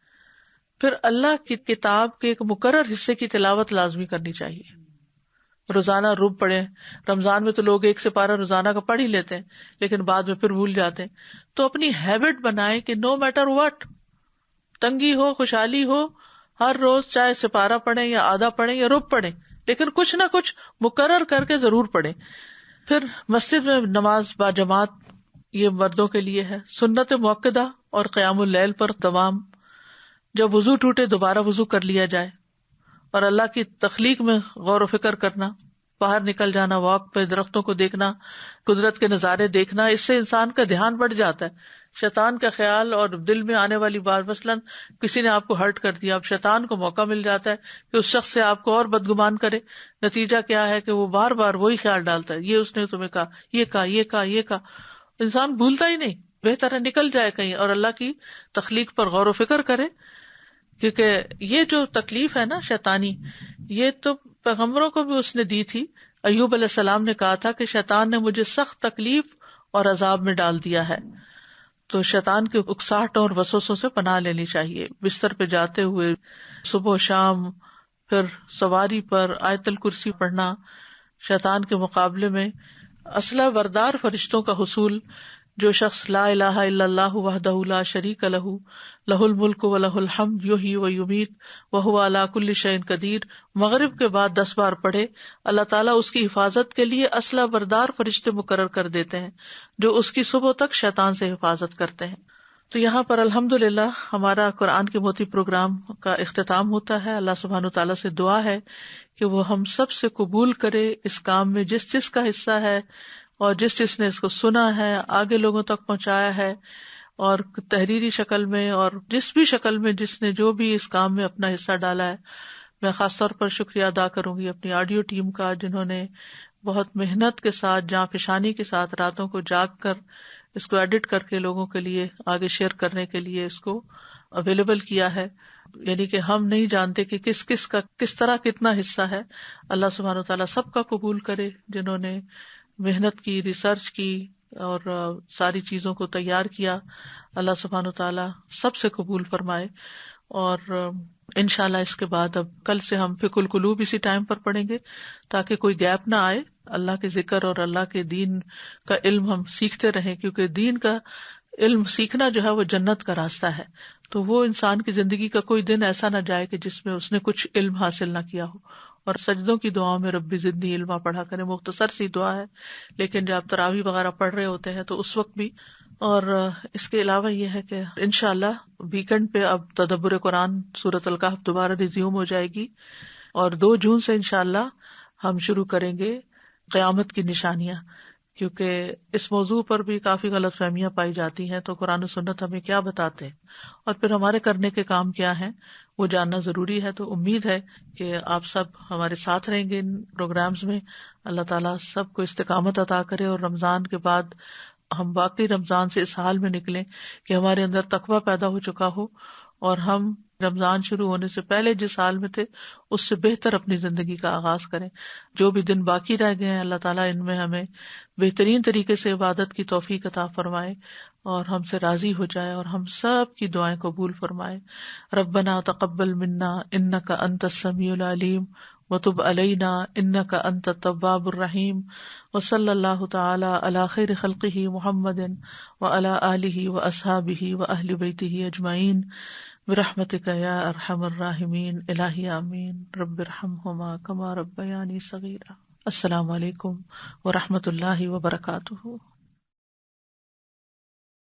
پھر اللہ کی کتاب کے ایک مقرر حصے کی تلاوت لازمی کرنی چاہیے. روزانہ رب پڑھیں. رمضان میں تو لوگ ایک سپارہ روزانہ کا پڑھ ہی لیتے ہیں لیکن بعد میں پھر بھول جاتے ہیں. تو اپنی ہیبٹ بنائیں کہ نو میٹر واٹ، تنگی ہو خوشحالی ہو، ہر روز چاہے سپارہ پڑھیں یا آدھا پڑھیں یا رب پڑھیں لیکن کچھ نہ کچھ مقرر کر کے ضرور پڑھیں. پھر مسجد میں نماز با جماعت، یہ مردوں کے لیے ہے. سنت مؤکدہ اور قیام اللیل پر دوام. جب وضو ٹوٹے دوبارہ وضو کر لیا جائے. اور اللہ کی تخلیق میں غور و فکر کرنا، باہر نکل جانا، واک پہ درختوں کو دیکھنا، قدرت کے نظارے دیکھنا، اس سے انسان کا دھیان بڑھ جاتا ہے. شیطان کا خیال اور دل میں آنے والی بات، مثلاً کسی نے آپ کو ہرٹ کر دیا، اب شیطان کو موقع مل جاتا ہے کہ اس شخص سے آپ کو اور بدگمان کرے. نتیجہ کیا ہے کہ وہ بار بار وہی خیال ڈالتا ہے، یہ اس نے تمہیں کہا، یہ کہا، یہ کہا، یہ کہا. انسان بھولتا ہی نہیں، بہتر ہے نکل جائے کہیں اور اللہ کی تخلیق پر غور و فکر کرے. کیونکہ یہ جو تکلیف ہے نا شیطانی، یہ تو پیغمبروں کو بھی اس نے دی تھی. ایوب علیہ السلام نے کہا تھا کہ شیطان نے مجھے سخت تکلیف اور عذاب میں ڈال دیا ہے. تو شیطان کے اکساہٹوں اور وسوسوں سے پناہ لینی چاہیے. بستر پہ جاتے ہوئے، صبح و شام، پھر سواری پر آیت الکرسی پڑھنا. شیطان کے مقابلے میں اسلحہ بردار فرشتوں کا حصول. جو شخص لا الہ الا اللہ وحدہ لا شریک لہ لہ الملک و لہ الحمد یحیی و یمیت وہو علی کل شیء قدیر مغرب کے بعد 10 بار پڑھے، اللہ تعالیٰ اس کی حفاظت کے لیے اسلحہ بردار فرشتے مقرر کر دیتے ہیں جو اس کی صبح تک شیطان سے حفاظت کرتے ہیں. تو یہاں پر الحمدللہ ہمارا قرآن کے موتی پروگرام کا اختتام ہوتا ہے. اللہ سبحانہ تعالیٰ سے دعا ہے کہ وہ ہم سب سے قبول کرے اس کام میں جس جس کا حصہ ہے، اور جس جس نے اس کو سنا ہے، آگے لوگوں تک پہنچایا ہے، اور تحریری شکل میں اور جس بھی شکل میں جس نے جو بھی اس کام میں اپنا حصہ ڈالا ہے. میں خاص طور پر شکریہ ادا کروں گی اپنی آڈیو ٹیم کا، جنہوں نے بہت محنت کے ساتھ، جاں فشانی کے ساتھ راتوں کو جاگ کر اس کو ایڈٹ کر کے لوگوں کے لیے آگے شیئر کرنے کے لیے اس کو اویلیبل کیا ہے. یعنی کہ ہم نہیں جانتے کہ کس کس کا کس طرح کتنا حصہ ہے. اللہ سبحانہ و تعالیٰ سب کا قبول کرے جنہوں نے محنت کی، ریسرچ کی اور ساری چیزوں کو تیار کیا. اللہ سبحانہ و تعالیٰ سب سے قبول فرمائے. اور انشاءاللہ اس کے بعد اب کل سے ہم فقہ القلوب اسی ٹائم پر پڑھیں گے تاکہ کوئی گیپ نہ آئے. اللہ کے ذکر اور اللہ کے دین کا علم ہم سیکھتے رہیں، کیونکہ دین کا علم سیکھنا جو ہے وہ جنت کا راستہ ہے. تو وہ انسان کی زندگی کا کوئی دن ایسا نہ جائے کہ جس میں اس نے کچھ علم حاصل نہ کیا ہو. اور سجدوں کی دعاؤں میں ربی زدنی علما پڑھا کریں. مختصر سی دعا ہے لیکن جب آپ تراویح وغیرہ پڑھ رہے ہوتے ہیں تو اس وقت بھی. اور اس کے علاوہ یہ ہے کہ انشاءاللہ ویکنڈ پہ اب تدبر قرآن سورۃ الکہف دوبارہ ریزیوم ہو جائے گی، اور 2 جون سے انشاءاللہ ہم شروع کریں گے قیامت کی نشانیاں، کیونکہ اس موضوع پر بھی کافی غلط فہمیاں پائی جاتی ہیں. تو قرآن و سنت ہمیں کیا بتاتے ہیں اور پھر ہمارے کرنے کے کام کیا ہیں وہ جاننا ضروری ہے. تو امید ہے کہ آپ سب ہمارے ساتھ رہیں گے ان پروگرامز میں. اللہ تعالیٰ سب کو استقامت عطا کرے اور رمضان کے بعد ہم واقعی رمضان سے اس حال میں نکلیں کہ ہمارے اندر تقویٰ پیدا ہو چکا ہو اور ہم رمضان شروع ہونے سے پہلے جس حال میں تھے اس سے بہتر اپنی زندگی کا آغاز کریں. جو بھی دن باقی رہ گئے ہیں اللہ تعالیٰ ان میں ہمیں بہترین طریقے سے عبادت کی توفیق عطا فرمائے اور ہم سے راضی ہو جائے اور ہم سب کی دعائیں قبول فرمائے. ربنا تقبل منا انک انت السمیع العلیم وتب علینا انک انت التواب الرحیم. وصلی اللہ تعالی علی خیر خلقہ محمد وعلی آلہ واصحابہ واہل بیتہ اجمعین برحمتک یا ارحم الراحمین. الہی آمین. رب ارحمہما کما ربیانی صغیرا. السلام علیکم ورحمۃ اللہ وبرکاتہ.